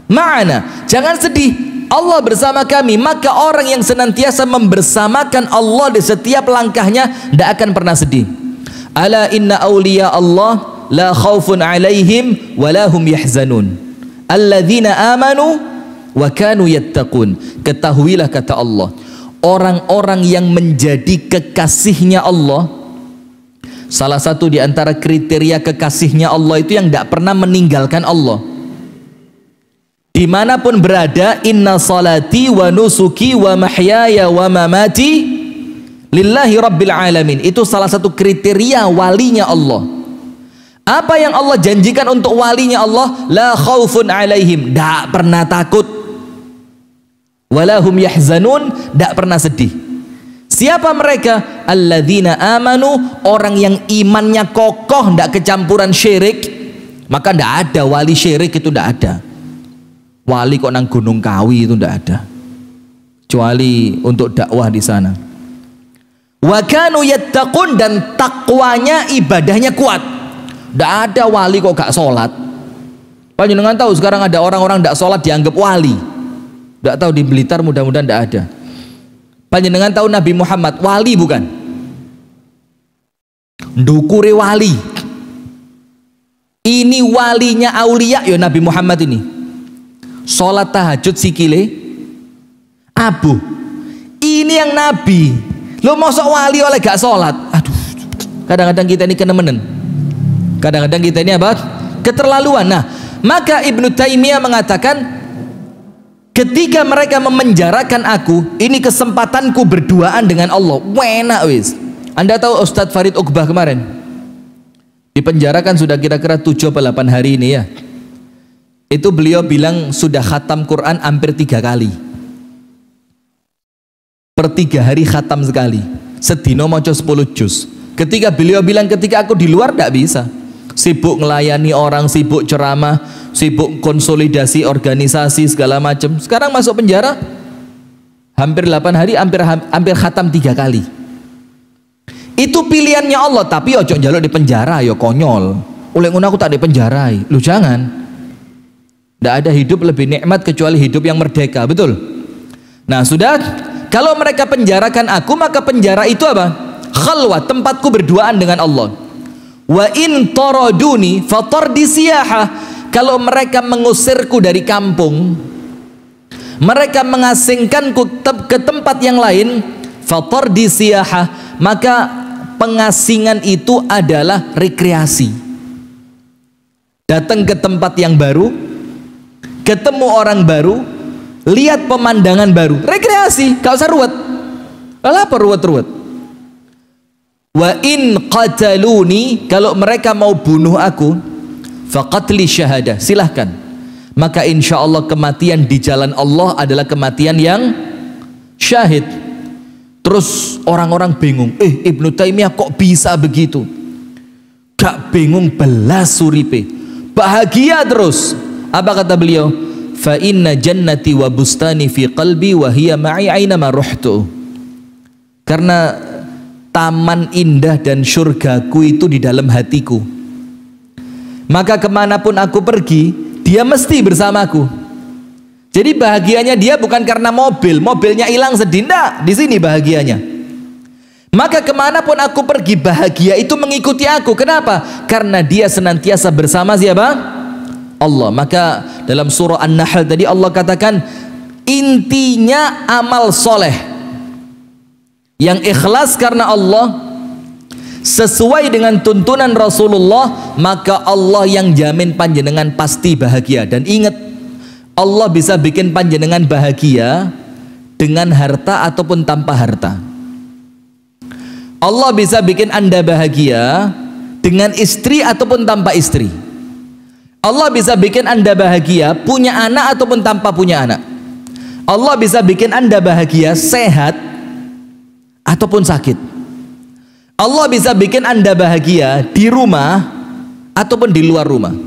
A: ma'ana, jangan sedih, Allah bersama kami. Maka orang yang senantiasa membersamakan Allah di setiap langkahnya tidak akan pernah sedih. Ala inna awliya Allah la khawfun alaihim wa lahum yahzanun alladzina amanu wa kanu yattaqun. Ketahuilah, kata Allah, orang-orang yang menjadi kekasihnya Allah, salah satu di antara kriteria kekasihnya Allah itu yang tidak pernah meninggalkan Allah dimanapun berada. Inna salati wa nusuki wa mahyaya wa mamati lillahi rabbil alamin. Itu salah satu kriteria walinya Allah. Apa yang Allah janjikan untuk walinya Allah? La khaufun alaihim, tidak pernah takut, walahum yahzanun, tidak pernah sedih. Siapa mereka? Alladzina amanu, orang yang imannya kokoh, tidak kecampuran syirik. Maka tidak ada wali syirik, itu tidak ada. Wali kok nang Gunung Kawi itu tidak ada, kecuali untuk dakwah di sana. Wa kanu yattaqun, dan takwanya, ibadahnya kuat. Tidak ada wali kok gak sholat. Panjenengan tahu sekarang ada orang-orang tidak sholat dianggap wali. Tidak tahu di Blitar, mudah-mudahan tidak ada. Panjenengan tahu Nabi Muhammad wali bukan? Ndukure wali. Ini walinya aulia ya Nabi Muhammad ini. Sholat tahajud sikile abu. Ini yang Nabi. Lo mosok wali oleh gak sholat? Aduh, kadang-kadang kita ini kenemenen. Kadang-kadang kita ini apa? Keterlaluan. Nah, maka Ibnu Taimiyah mengatakan, ketika mereka memenjarakan aku, ini kesempatanku berduaan dengan Allah. Enak wis. Anda tahu Ustadz Farid Uqbah kemarin dipenjarakan sudah kira-kira 7 atau 8 hari ini ya. Itu beliau bilang sudah khatam Quran hampir 3 kali. per 3 hari khatam sekali, sedino maca 10 juz. Ketika beliau bilang ketika aku di luar tidak bisa, sibuk ngelayani orang, sibuk ceramah, sibuk konsolidasi organisasi segala macam. Sekarang masuk penjara hampir 8 hari, hampir khatam 3 kali. Itu pilihannya Allah, tapi ojo njaluk di penjara, yo konyol. Oleh ngono aku tak di penjarai. Lu jangan. Tidak ada hidup lebih nikmat kecuali hidup yang merdeka, betul? Nah, sudah, kalau mereka penjarakan aku, maka penjara itu apa? Khalwah, tempatku berduaan dengan Allah. Wa in taraduni fatardi siyaha. Kalau mereka mengusirku dari kampung, mereka mengasingkanku ke tempat yang lain, fatardi siyaha, maka pengasingan itu adalah rekreasi. Datang ke tempat yang baru, ketemu orang baru, lihat pemandangan baru, rekreasi, gak usah ruwet. Apa ruwet-ruwet? Wa in qataluni, kalau mereka mau bunuh aku, faqatli syahadah, silahkan. Maka insya Allah kematian di jalan Allah adalah kematian yang syahid. Terus orang-orang bingung, Ibnu Taimiyah kok bisa begitu? Gak bingung belas suripe, bahagia terus. Apa kata beliau? Fa inna jannati wa bustani fi qalbi wa hiya ma'i aina ma ruhtu. Karena taman indah dan surgaku itu di dalam hatiku, maka kemanapun aku pergi, dia mesti bersamaku. Jadi bahagianya dia bukan karena mobilnya hilang sedih, enggak, di sini bahagianya. Maka kemanapun aku pergi, bahagia itu mengikuti aku. Kenapa? Karena dia senantiasa bersama siapa? Allah. Maka dalam surah An-Nahl tadi Allah katakan, intinya amal soleh yang ikhlas karena Allah, sesuai dengan tuntunan Rasulullah, maka Allah yang jamin panjenengan pasti bahagia. Dan ingat, Allah bisa bikin panjenengan bahagia dengan harta ataupun tanpa harta. Allah bisa bikin Anda bahagia dengan istri ataupun tanpa istri. Allah bisa bikin Anda bahagia punya anak ataupun tanpa punya anak. Allah bisa bikin Anda bahagia sehat ataupun sakit. Allah bisa bikin Anda bahagia di rumah ataupun di luar rumah.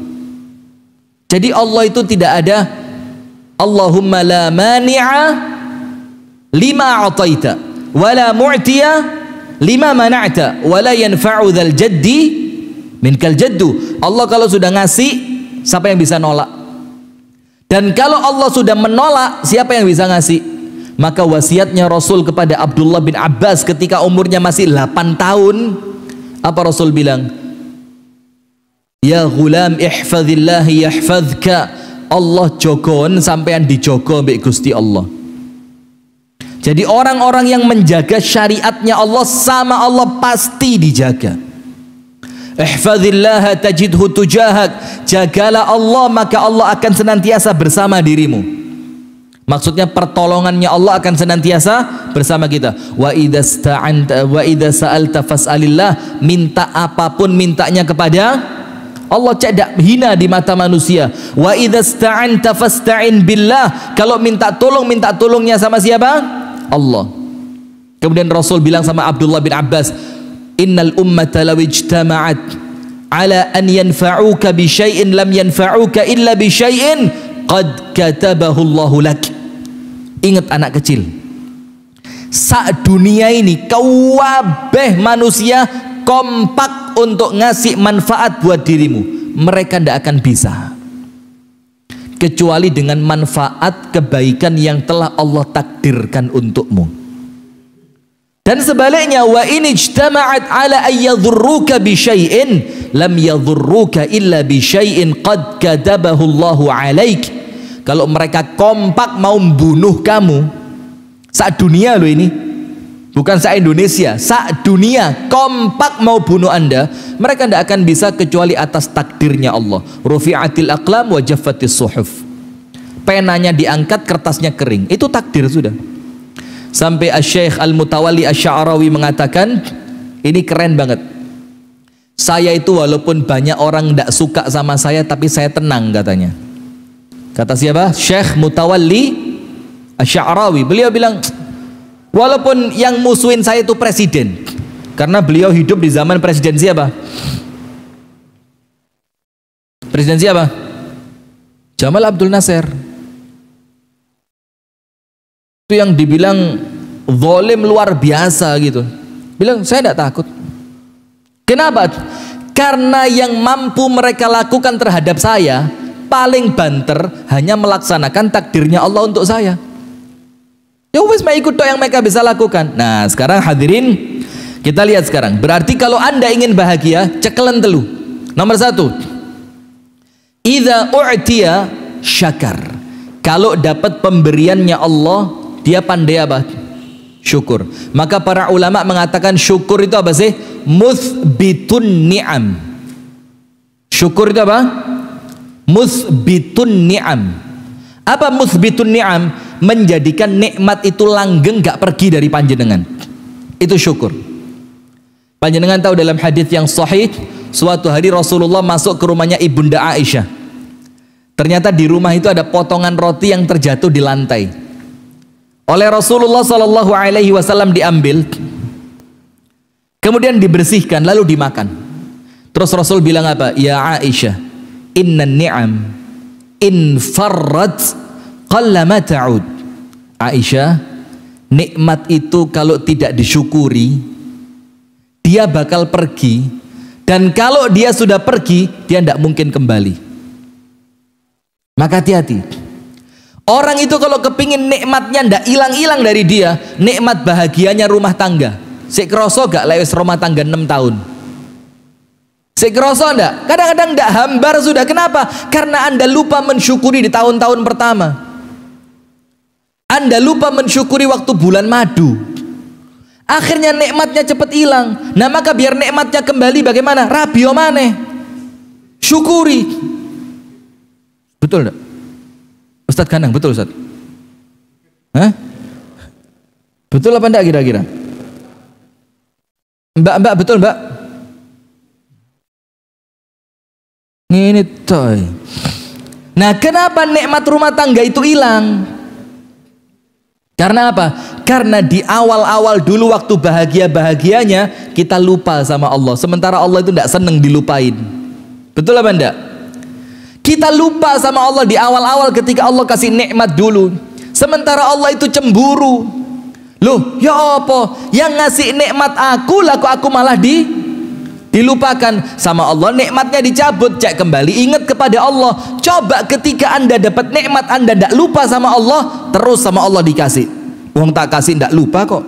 A: Jadi Allah itu tidak ada Allahumma la mani'a lima a'taita wa la mu'tiya lima mana'ta wa la yanfa'u dzal jaddi minkal jaddu. Allah kalau sudah ngasih, siapa yang bisa nolak? Dan kalau Allah sudah menolak, siapa yang bisa ngasih? Maka wasiatnya Rasul kepada Abdullah bin Abbas ketika umurnya masih 8 tahun, apa Rasul bilang? Ya ghulam ihfazillahi yahfazka. Allah jogon sampean dijogo mbek Gusti Allah. Jadi orang-orang yang menjaga syariatnya Allah sama Allah pasti dijaga. Ihfazillaha tajidhu tujahak. Jagalah Allah, maka Allah akan senantiasa bersama dirimu. Maksudnya pertolongannya Allah akan senantiasa bersama kita. Wa idza sta'anta wa idza sa'alta fas'alillah. Minta apapun mintanya kepada Allah, tidak hina di mata manusia. Wa idza sta'anta fasta'in billah. Kalau minta tolongnya sama siapa? Allah. Kemudian Rasul bilang sama Abdullah bin Abbas, innal ummata law ijtama'at ala an yanfa'uka bi syai'in lam yanfa'uka illa bi syai'in qad katabahu Allahu lak. Ingat anak kecil, sak dunia ini kabeh manusia kompak untuk ngasih manfaat buat dirimu, mereka tidak akan bisa kecuali dengan manfaat kebaikan yang telah Allah takdirkan untukmu. Dan sebaliknya, wa in ijtama'at ala ay yadhurruka bi syai'in lam yadhurruka illa bi syai'in qad katabahu Allahu 'alaik. Kalau mereka kompak mau membunuh kamu, sak dunia loh ini, bukan sak Indonesia, sak dunia kompak mau bunuh Anda, mereka tidak akan bisa kecuali atas takdirnya Allah. Rufi'atil aqlam wa jaffatis suhuf. Penanya diangkat, kertasnya kering. Itu takdir sudah. Sampai Asy-Syaikh Al-Mutawalli Asy-Sya'rawi mengatakan, ini keren banget. Saya itu walaupun banyak orang tidak suka sama saya, tapi saya tenang, katanya. Kata siapa? Syekh Mutawalli Asy-Sya'rawi. Beliau bilang, Walaupun yang musuhin saya itu presiden, karena beliau hidup di zaman presiden siapa? Presiden siapa? Jamal Abdul Nasir. Itu yang dibilang zalim luar biasa gitu. Bilang saya tidak takut. Kenapa? Karena yang mampu mereka lakukan terhadap saya paling banter hanya melaksanakan takdirnya Allah untuk saya. Ya wes ikut yang mereka bisa lakukan. Nah sekarang hadirin, kita lihat sekarang. Berarti kalau anda ingin bahagia, cekelan telu. Nomor 1, idza u'tiya syakar. Kalau dapat pemberiannya Allah, dia pandai apa? Syukur. Maka para ulama mengatakan syukur itu apa sih? Muthbitun ni'am. Syukur itu apa? Muthbitun ni'am. Apa muthbitun ni'am? Menjadikan nikmat itu langgeng gak pergi dari panjenengan. Itu syukur. Panjenengan tahu dalam hadis yang sahih, suatu hari Rasulullah masuk ke rumahnya Ibunda Aisyah. Ternyata di rumah itu ada potongan roti yang terjatuh di lantai. Oleh Rasulullah sallallahu alaihi wasallam diambil, kemudian dibersihkan lalu dimakan. Terus Rasul bilang apa? Ya Aisyah, inna ni'am in farrat qallama ta'ud. Aisyah, nikmat itu kalau tidak disyukuri dia bakal pergi, dan kalau dia sudah pergi dia tidak mungkin kembali. Maka hati-hati. Orang itu kalau kepingin nikmatnya ndak hilang-hilang dari dia, nikmat bahagianya rumah tangga, sik kroso gak lewes rumah tangga 6 tahun. Sik kroso ndak? Kadang-kadang ndak, hambar sudah. Kenapa? Karena anda lupa mensyukuri di tahun-tahun pertama. Anda lupa mensyukuri waktu bulan madu. Akhirnya nikmatnya cepat hilang. Nah maka biar nikmatnya kembali bagaimana? Rabio maneh. Syukuri. Betul enggak? Ustadz Kanang, betul Ustadz? Hah? Betul apa enggak kira-kira? Mbak, betul Mbak? Ini toy. Nah kenapa nikmat rumah tangga itu hilang? Karena apa? Karena di awal-awal dulu waktu bahagia-bahagianya kita lupa sama Allah. Sementara Allah itu tidak senang dilupain. Betul apa enggak? Kita lupa sama Allah di awal-awal ketika Allah kasih nikmat dulu. Sementara Allah itu cemburu. Loh, ya apa? Yang ngasih nikmat aku, laku aku malah dilupakan sama Allah. Nikmatnya dicabut, cek kembali, ingat kepada Allah. Coba ketika anda dapat nikmat, anda tidak lupa sama Allah, terus sama Allah dikasih. Wong tak kasih tidak lupa kok.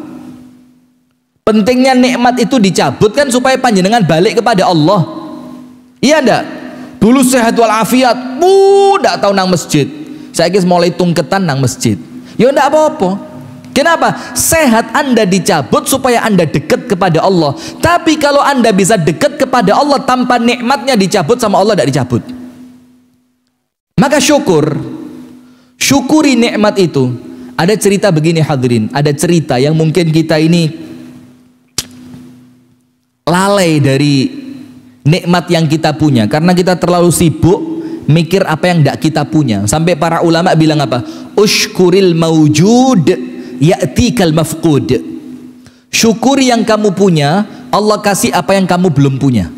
A: Pentingnya nikmat itu dicabut kan supaya panjenengan balik kepada Allah. Iya ndak? Dulu sehat walafiat, ndak tahu nang masjid. Saya mulai tungketan nang masjid. Ya ndak apa-apa. Kenapa? Sehat anda dicabut supaya anda dekat kepada Allah. Tapi kalau anda bisa dekat kepada Allah tanpa nikmatnya dicabut sama Allah, tidak dicabut. Maka syukuri nikmat itu. Ada cerita begini hadirin, ada cerita yang mungkin kita ini lalai dari nikmat yang kita punya karena kita terlalu sibuk mikir apa yang tidak kita punya. Sampai para ulama bilang apa? Ushkuril mawjud ya'tikal mafqud. Syukuri yang kamu punya, Allah kasih apa yang kamu belum punya.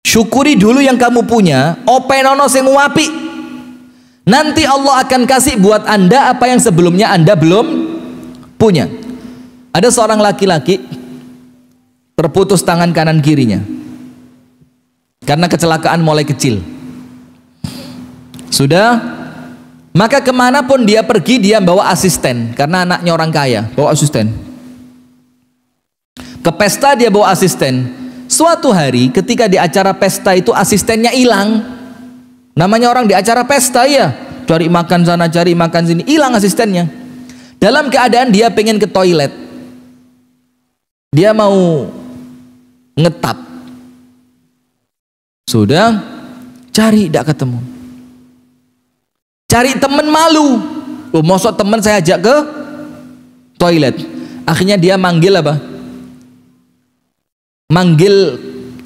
A: Syukuri dulu yang kamu punya, openono sing wapi. Nanti Allah akan kasih buat anda apa yang sebelumnya anda belum punya. Ada seorang laki-laki terputus tangan kanan kirinya karena kecelakaan mulai kecil. Sudah, maka kemanapun dia pergi dia bawa asisten, karena anaknya orang kaya, bawa asisten. Ke pesta dia bawa asisten. Suatu hari ketika di acara pesta itu asistennya hilang. Namanya orang di acara pesta ya, cari makan sana cari makan sini, hilang asistennya. Dalam keadaan dia pengen ke toilet, dia mau ngetap, sudah cari tidak ketemu. Cari temen malu, mosok temen saya ajak ke toilet. Akhirnya dia manggil apa? Manggil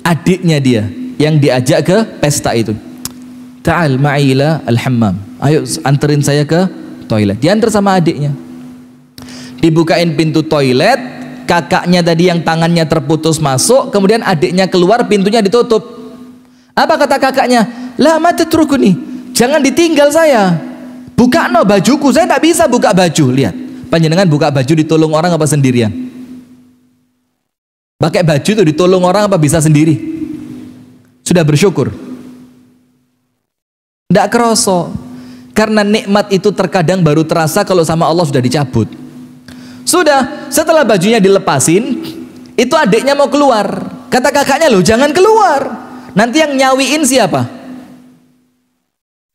A: adiknya dia yang diajak ke pesta itu. Ta'al ma'ila al-hammam. Ayo anterin saya ke toilet. Diantar sama adiknya. dibukain pintu toilet, kakaknya tadi yang tangannya terputus masuk, kemudian adiknya keluar, pintunya ditutup. Apa kata kakaknya? Lah ma tatrukuni, jangan ditinggal saya, buka no bajuku, saya tidak bisa buka baju. Lihat, panjenengan buka baju ditolong orang apa sendirian? Pakai baju itu ditolong orang apa bisa sendiri? Sudah bersyukur? Tidak kerasa, karena nikmat itu terkadang baru terasa kalau sama Allah sudah dicabut. Sudah, setelah bajunya dilepasin, itu adiknya mau keluar. Kata kakaknya, loh jangan keluar, nanti yang nyawiin siapa?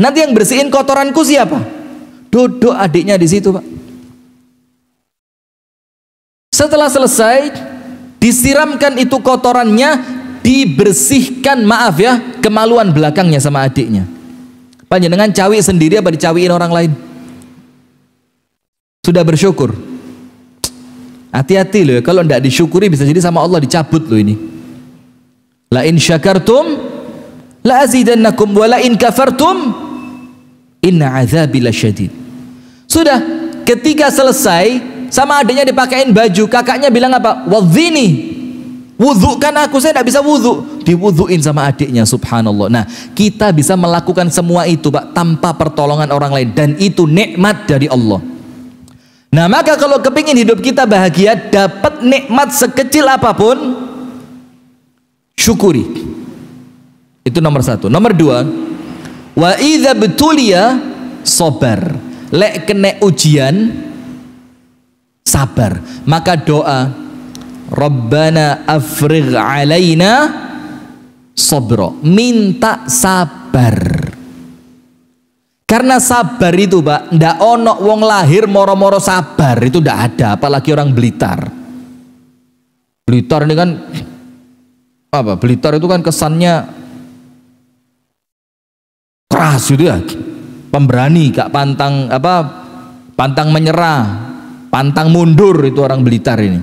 A: Nanti yang bersihin kotoranku siapa? Duduk adiknya di situ, Pak. Setelah selesai, disiramkan itu kotorannya, dibersihkan, maaf ya, kemaluan belakangnya sama adiknya. Panjenengan cawi sendiri apa dicawiin orang lain? Sudah bersyukur? Hati-hati loh ya, kalau tidak disyukuri bisa jadi sama Allah dicabut loh ini. La in syakartum la azidannakum wa la in kafartum inna azabi lasyadid. Sudah, ketika selesai sama adiknya dipakein baju, kakaknya bilang apa? Wadhini, wudhukan aku, saya tidak bisa wudhu. Diwudhuin sama adiknya, subhanallah. Nah, kita bisa melakukan semua itu Pak, tanpa pertolongan orang lain, dan itu nikmat dari Allah. Nah, maka kalau kepingin hidup kita bahagia, dapat nikmat sekecil apapun, syukuri. Itu nomor satu. Nomor dua, wa idza betulia sabar. Lek kena ujian, sabar. Maka doa, Rabbana afrigh alaina sabra, minta sabar. Karena sabar itu Pak, ndak ono wong lahir moro-moro sabar, itu ndak ada, apalagi orang Blitar. Blitar ini kan apa? Blitar itu kan kesannya keras gitu ya, pemberani, gak pantang apa, pantang menyerah, pantang mundur, itu orang Blitar ini.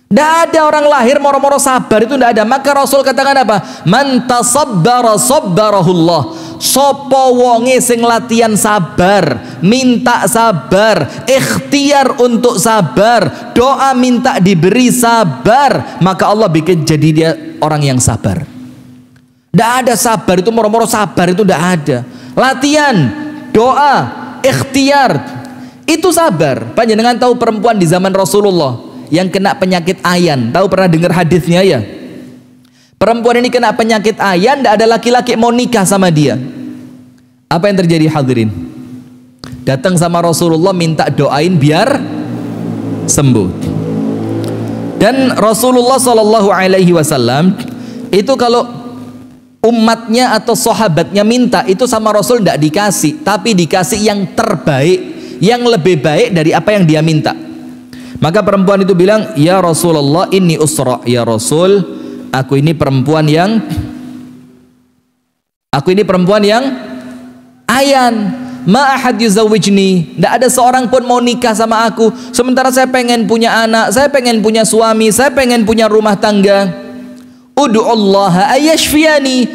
A: Tidak ada orang lahir moro-moro sabar, itu tidak ada. Maka Rasul katakan apa? Man tasabbara sabbarahullah. Sopo wonge sing latihan sabar, minta sabar, ikhtiar untuk sabar, doa minta diberi sabar, maka Allah bikin jadi dia orang yang sabar. Tidak ada sabar itu moro-moro sabar, itu tidak ada. Latihan, doa, ikhtiar, itu sabar. Panjenengan tahu perempuan di zaman Rasulullah yang kena penyakit ayan, tahu pernah dengar hadisnya ya? Perempuan ini kena penyakit ayan, tidak ada laki-laki mau nikah sama dia. Apa yang terjadi hadirin? Datang sama Rasulullah minta doain biar sembuh. Dan Rasulullah Shallallahu Alaihi Wasallam itu kalau umatnya atau sahabatnya minta itu sama Rasul tidak dikasih, tapi dikasih yang terbaik, yang lebih baik dari apa yang dia minta. Maka perempuan itu bilang, ya Rasulullah ini usra, ya Rasul, aku ini perempuan yang ayan, ma ahad yuzawwijni, tidak ada seorang pun mau nikah sama aku, sementara saya pengen punya anak, saya pengen punya suami, saya pengen punya rumah tangga. Ud'ullaha ayashfiyani,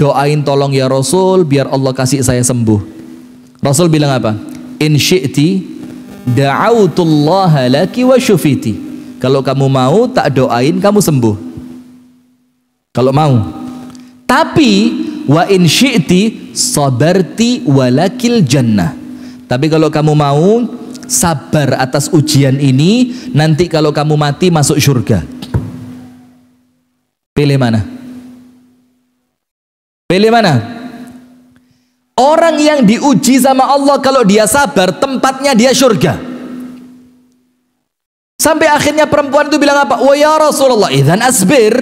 A: doain tolong ya Rasul biar Allah kasih saya sembuh. Rasul bilang apa? In syi'ti da'autullaha laki wa syufiti. Kalau kamu mau tak doain kamu sembuh, kalau mau. Tapi wa in syi'ti sabarti walakil jannah. Tapi kalau kamu mau sabar atas ujian ini, nanti kalau kamu mati masuk surga. Pilih mana? Pilih mana? Orang yang diuji sama Allah kalau dia sabar, tempatnya dia surga. Sampai akhirnya perempuan itu bilang apa? Wa ya Rasulullah idzan asbir.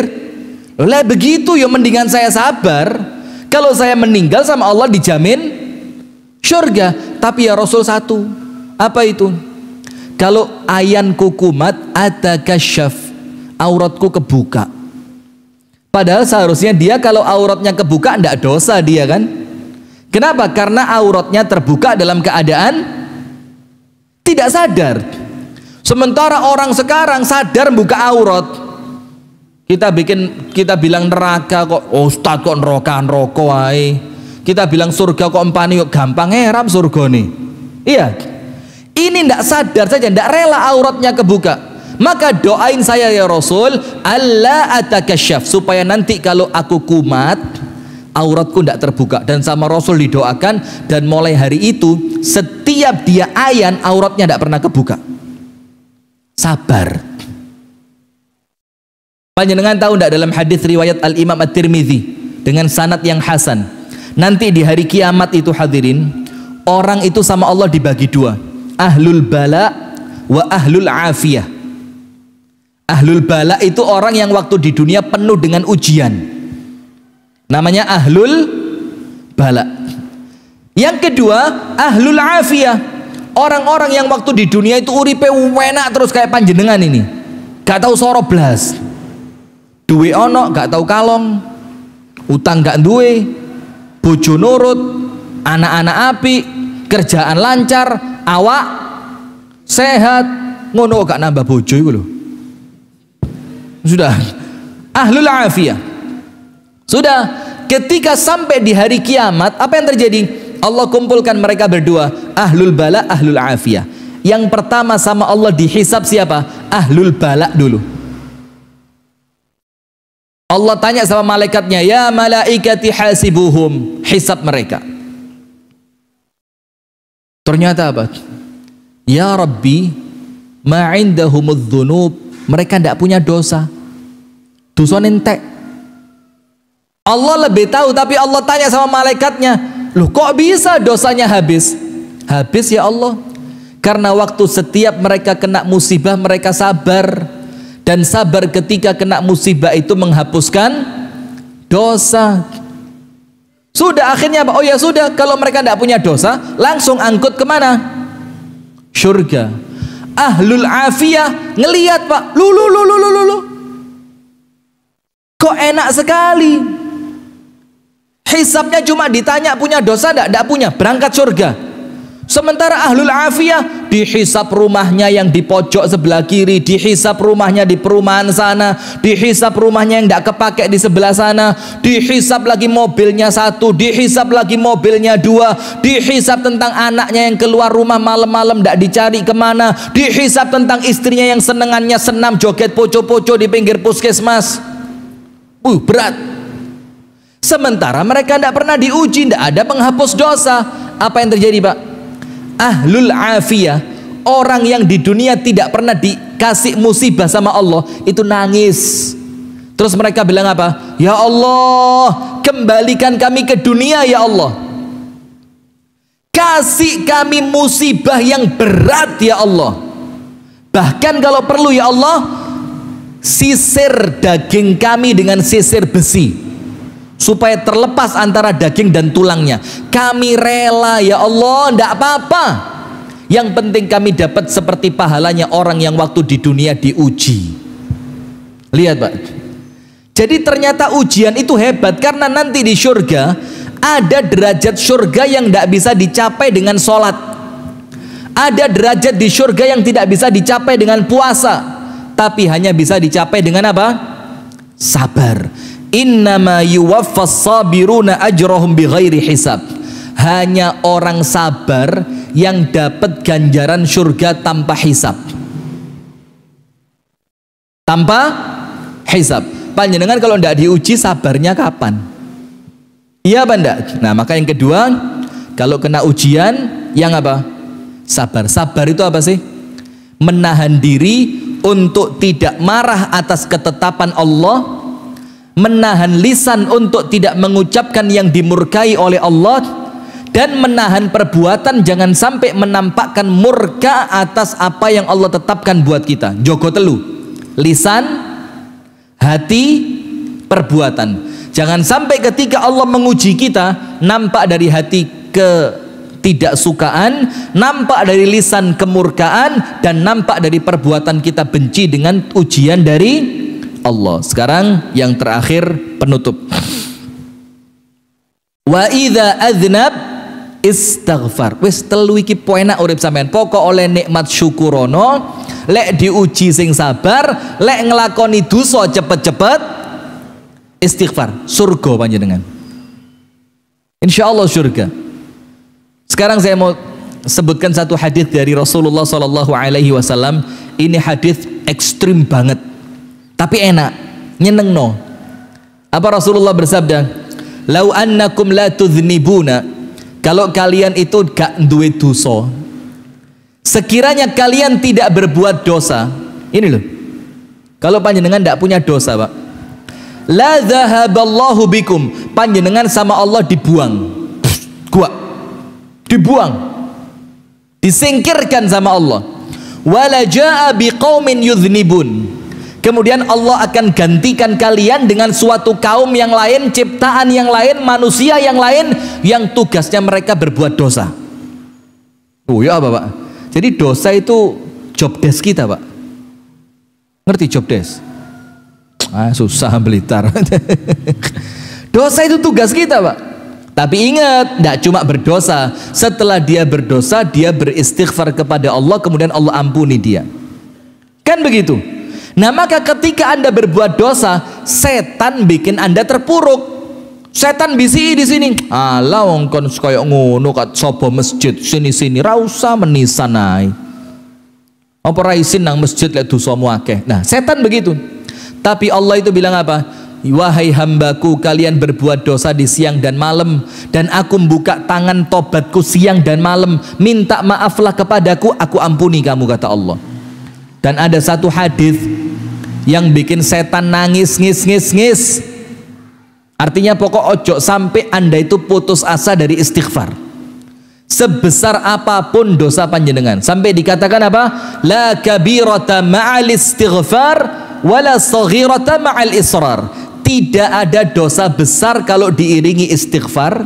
A: Lah begitu ya, mendingan saya sabar. Kalau saya meninggal sama Allah dijamin surga. Tapi ya Rasul satu, apa itu? Kalau ayanku kumat atakasyaf, auratku kebuka. Padahal seharusnya dia kalau auratnya kebuka tidak dosa dia kan? Kenapa? Karena auratnya terbuka dalam keadaan tidak sadar. Sementara orang sekarang sadar buka aurat. Kita bilang neraka kok, oh, Ustaz kok neraka wae. Kita bilang surga kok empani kok gampang, heram surga nih. Iya. Ini tidak sadar saja, tidak rela auratnya kebuka. Maka doain saya ya Rasul, alla atakasyaf, supaya nanti kalau aku kumat, auratku tidak terbuka. Dan sama Rasul didoakan, dan mulai hari itu setiap dia ayan, auratnya tidak pernah kebuka. Sabar. Panjenengan tahu tidak dalam hadis riwayat Al-Imam At-Tirmidzi dengan sanad yang hasan, nanti di hari kiamat itu hadirin, orang itu sama Allah dibagi dua, ahlul bala wa ahlul afiyah. Ahlul bala itu orang yang waktu di dunia penuh dengan ujian, namanya ahlul bala. Yang kedua ahlul afiyah, orang-orang yang waktu di dunia itu uripe enak terus kayak panjenengan ini, gak tahu soro blas, duwe ono gak tahu kalong, utang gak duwe, bojo nurut, anak-anak api, kerjaan lancar, awak sehat, ngono gak nambah bojo itu loh. Sudah ahlul afiyah. Sudah, ketika sampai di hari kiamat, apa yang terjadi? Allah kumpulkan mereka berdua, ahlul bala, ahlul afiyah. Yang pertama sama Allah dihisab siapa? Ahlul bala dulu. Allah tanya sama malaikatnya, ya malaikati hasibuhum, hisab mereka. Ternyata apa? Ya Rabbi, ma'indahumudz dzunub, mereka tidak punya dosa. Dosa entek. Allah lebih tahu, tapi Allah tanya sama malaikatnya, loh kok bisa dosanya habis? Habis ya Allah, karena waktu setiap mereka kena musibah mereka sabar, dan sabar ketika kena musibah itu menghapuskan dosa. Sudah akhirnya apa? Oh ya sudah, kalau mereka tidak punya dosa, langsung angkut kemana? Surga. Ahlul afiyah ngelihat Pak, lu kok enak sekali, hisabnya cuma ditanya punya dosa tidak punya, berangkat surga. Sementara ahlul afiyah dihisab rumahnya yang di pojok sebelah kiri, dihisab rumahnya di perumahan sana, dihisab rumahnya yang tidak kepake di sebelah sana, dihisab lagi mobilnya satu, dihisab lagi mobilnya dua, dihisab tentang anaknya yang keluar rumah malam-malam tidak dicari kemana, dihisab tentang istrinya yang senengannya senam joget poco-poco di pinggir puskesmas. Berat. Sementara mereka tidak pernah diuji, tidak ada penghapus dosa. Apa yang terjadi Pak? Ahlul afiyah, orang yang di dunia tidak pernah dikasih musibah sama Allah, itu nangis. Terus mereka bilang apa? Ya Allah, kembalikan kami ke dunia ya Allah, kasih kami musibah yang berat ya Allah, bahkan kalau perlu ya Allah, sisir daging kami dengan sisir besi supaya terlepas antara daging dan tulangnya. Kami rela ya Allah, tidak apa-apa, yang penting kami dapat seperti pahalanya orang yang waktu di dunia diuji. Lihat Pak, jadi ternyata ujian itu hebat, karena nanti di surga ada derajat surga yang tidak bisa dicapai dengan sholat, ada derajat di surga yang tidak bisa dicapai dengan puasa, tapi hanya bisa dicapai dengan apa? Sabar. Innama yuwaffas sabiruna ajrahum bighairi hisab. Hanya orang sabar yang dapat ganjaran surga tanpa hisab. Tanpa hisab. Panjenengan kalau tidak diuji sabarnya kapan? Iya apa enggak? Nah maka yang kedua, kalau kena ujian yang apa? Sabar. Sabar itu apa sih? Menahan diri untuk tidak marah atas ketetapan Allah, menahan lisan untuk tidak mengucapkan yang dimurkai oleh Allah, dan menahan perbuatan jangan sampai menampakkan murka atas apa yang Allah tetapkan buat kita. Jogo telu, lisan, hati, perbuatan. Jangan sampai ketika Allah menguji kita, nampak dari hati ketidaksukaan, nampak dari lisan kemurkaan, dan nampak dari perbuatan kita benci dengan ujian dari Allah. Sekarang yang terakhir, penutup. Wa idza adznab istaghfar. Wis telu iki poenak urip sampean. Pokok oleh nikmat syukurono, lek diuji sing sabar, lek nglakoni dosa cepet-cepet istighfar. Surga panjenengan. Insyaallah surga. Sekarang saya mau sebutkan satu hadis dari Rasulullah SAW. Ini hadis ekstrim banget, tapi enak, nyenengno. Apa Rasulullah bersabda? Lau annakum la tudznibuna, kalau kalian itu gak duwe dosa, sekiranya kalian tidak berbuat dosa. Ini loh, kalau panjenengan tidak punya dosa, Pak, la dzahaballahu bikum, panjenengan sama Allah dibuang, dibuang, disingkirkan sama Allah. Wala jaa biqaumin yudznibun, kemudian Allah akan gantikan kalian dengan suatu kaum yang lain, ciptaan yang lain, manusia yang lain, yang tugasnya mereka berbuat dosa. Oh ya Pak. Jadi dosa itu job desk kita, Pak. Ngerti job desk? Susah Blitar. Dosa itu tugas kita, Pak. Tapi ingat, tidak cuma berdosa. Setelah dia berdosa, dia beristighfar kepada Allah, kemudian Allah ampuni dia. Kan begitu? Nah, maka ketika Anda berbuat dosa, setan bikin Anda terpuruk. Setan bisi di sini. Alah wong kon koyo ngono kat sapa masjid sini-sini ra usah menisan ae. Apa ra isin nang masjid lek dosamu akeh. Nah, setan begitu. Tapi Allah itu bilang apa? Wahai hambaku, kalian berbuat dosa di siang dan malam, dan aku membuka tangan tobatku siang dan malam, minta maaflah kepadaku, aku ampuni kamu, kata Allah. Dan ada satu hadis yang bikin setan nangis ngis. Artinya pokok ojo sampai Anda itu putus asa dari istighfar, sebesar apapun dosa panjenengan. Sampai dikatakan apa? La kabirata ma'al istighfar wala saghirata ma'al israr. Tidak ada dosa besar kalau diiringi istighfar,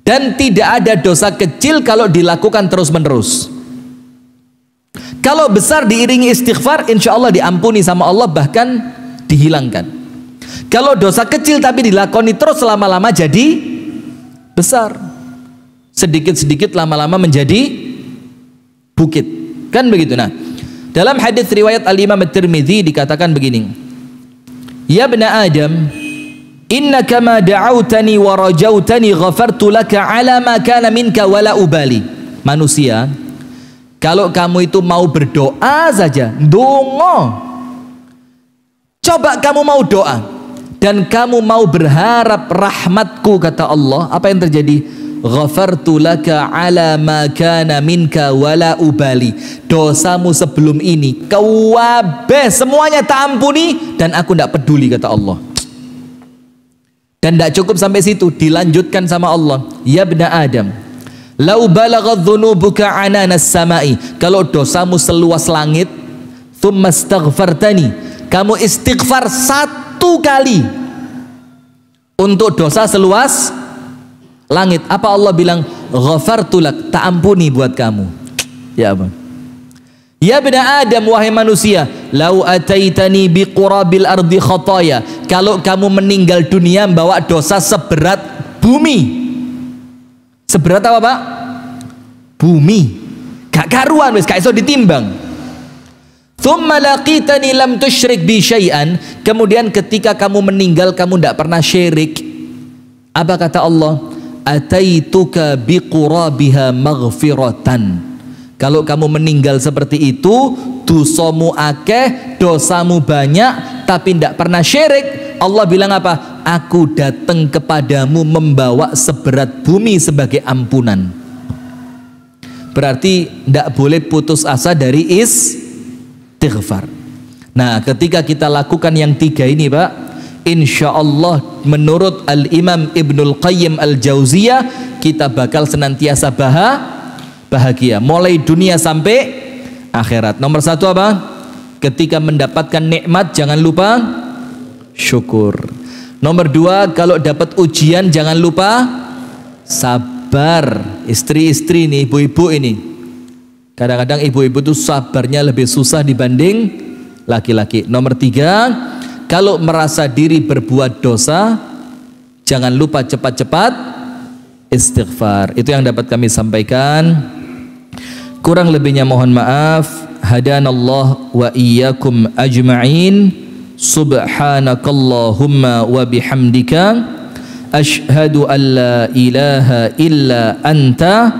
A: dan tidak ada dosa kecil kalau dilakukan terus-menerus. Kalau besar diiringi istighfar, insya Allah diampuni sama Allah, bahkan dihilangkan. Kalau dosa kecil tapi dilakoni terus, lama-lama jadi besar. Sedikit-sedikit lama-lama menjadi bukit. Kan begitu. Nah, dalam hadis riwayat Al-Imam At-Tirmidzi dikatakan begini. Ya bna Adam, innaka ma da'autani wa rajautani ghafartu laka ala ma kana minka wala ubali. Manusia, kalau kamu itu mau berdoa saja, dongo, coba kamu mau doa dan kamu mau berharap rahmatku, kata Allah, apa yang terjadi? Ghafartu laka ala ma kana minka wala ubali. Dosamu sebelum ini kabeh semuanya tak ampuni dan aku tidak peduli, kata Allah. Dan tidak cukup sampai situ, dilanjutkan sama Allah. Ya bna Adam, lau balaghat dhunubuka ananas samai, kalau dosamu seluas langit, thumma astaghfartani, kamu istighfar satu kali untuk dosa seluas langit, apa Allah bilang? Ghafartulak, tak ampuni buat kamu. Ya apa? Ya bna Adam, wahai manusia, lau ataitani biqurabil ardi khataya, kalau kamu meninggal dunia bawa dosa seberat bumi. Seberat apa, Pak? Bumi. Gak karuan wis, gak iso ditimbang. Thumma laqitani lam tusyrik bi syai'an, kemudian ketika kamu meninggal kamu tidak pernah syirik. Apa kata Allah? Ataituka biqurabiha maghfiratan. Kalau kamu meninggal seperti itu, dosamu akeh, dosamu banyak, tapi tidak pernah syirik, Allah bilang apa? Aku datang kepadamu membawa seberat bumi sebagai ampunan. Berarti tidak boleh putus asa dari istighfar. Nah, ketika kita lakukan yang tiga ini, Pak, insya Allah menurut Al-Imam Ibnul Qayyim Al-Jauziyah, kita bakal senantiasa bahagia mulai dunia sampai akhirat. Nomor satu apa? Ketika mendapatkan nikmat jangan lupa syukur. Nomor dua, kalau dapat ujian jangan lupa sabar. Istri-istri nih, ibu-ibu ini, kadang-kadang ibu-ibu tuh sabarnya lebih susah dibanding laki-laki. Nomor tiga, kalau merasa diri berbuat dosa, jangan lupa cepat-cepat istighfar. Itu yang dapat kami sampaikan. Kurang lebihnya mohon maaf. Hadanallah wa iyyakum ajma'in. Subhanakallahumma wa bihamdika, asyhadu an la ilaha illa anta,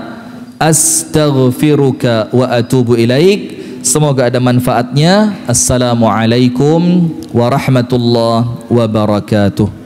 A: astaghfiruka wa atubu ilaik. Semoga ada manfaatnya. Assalamualaikum warahmatullahi wabarakatuh.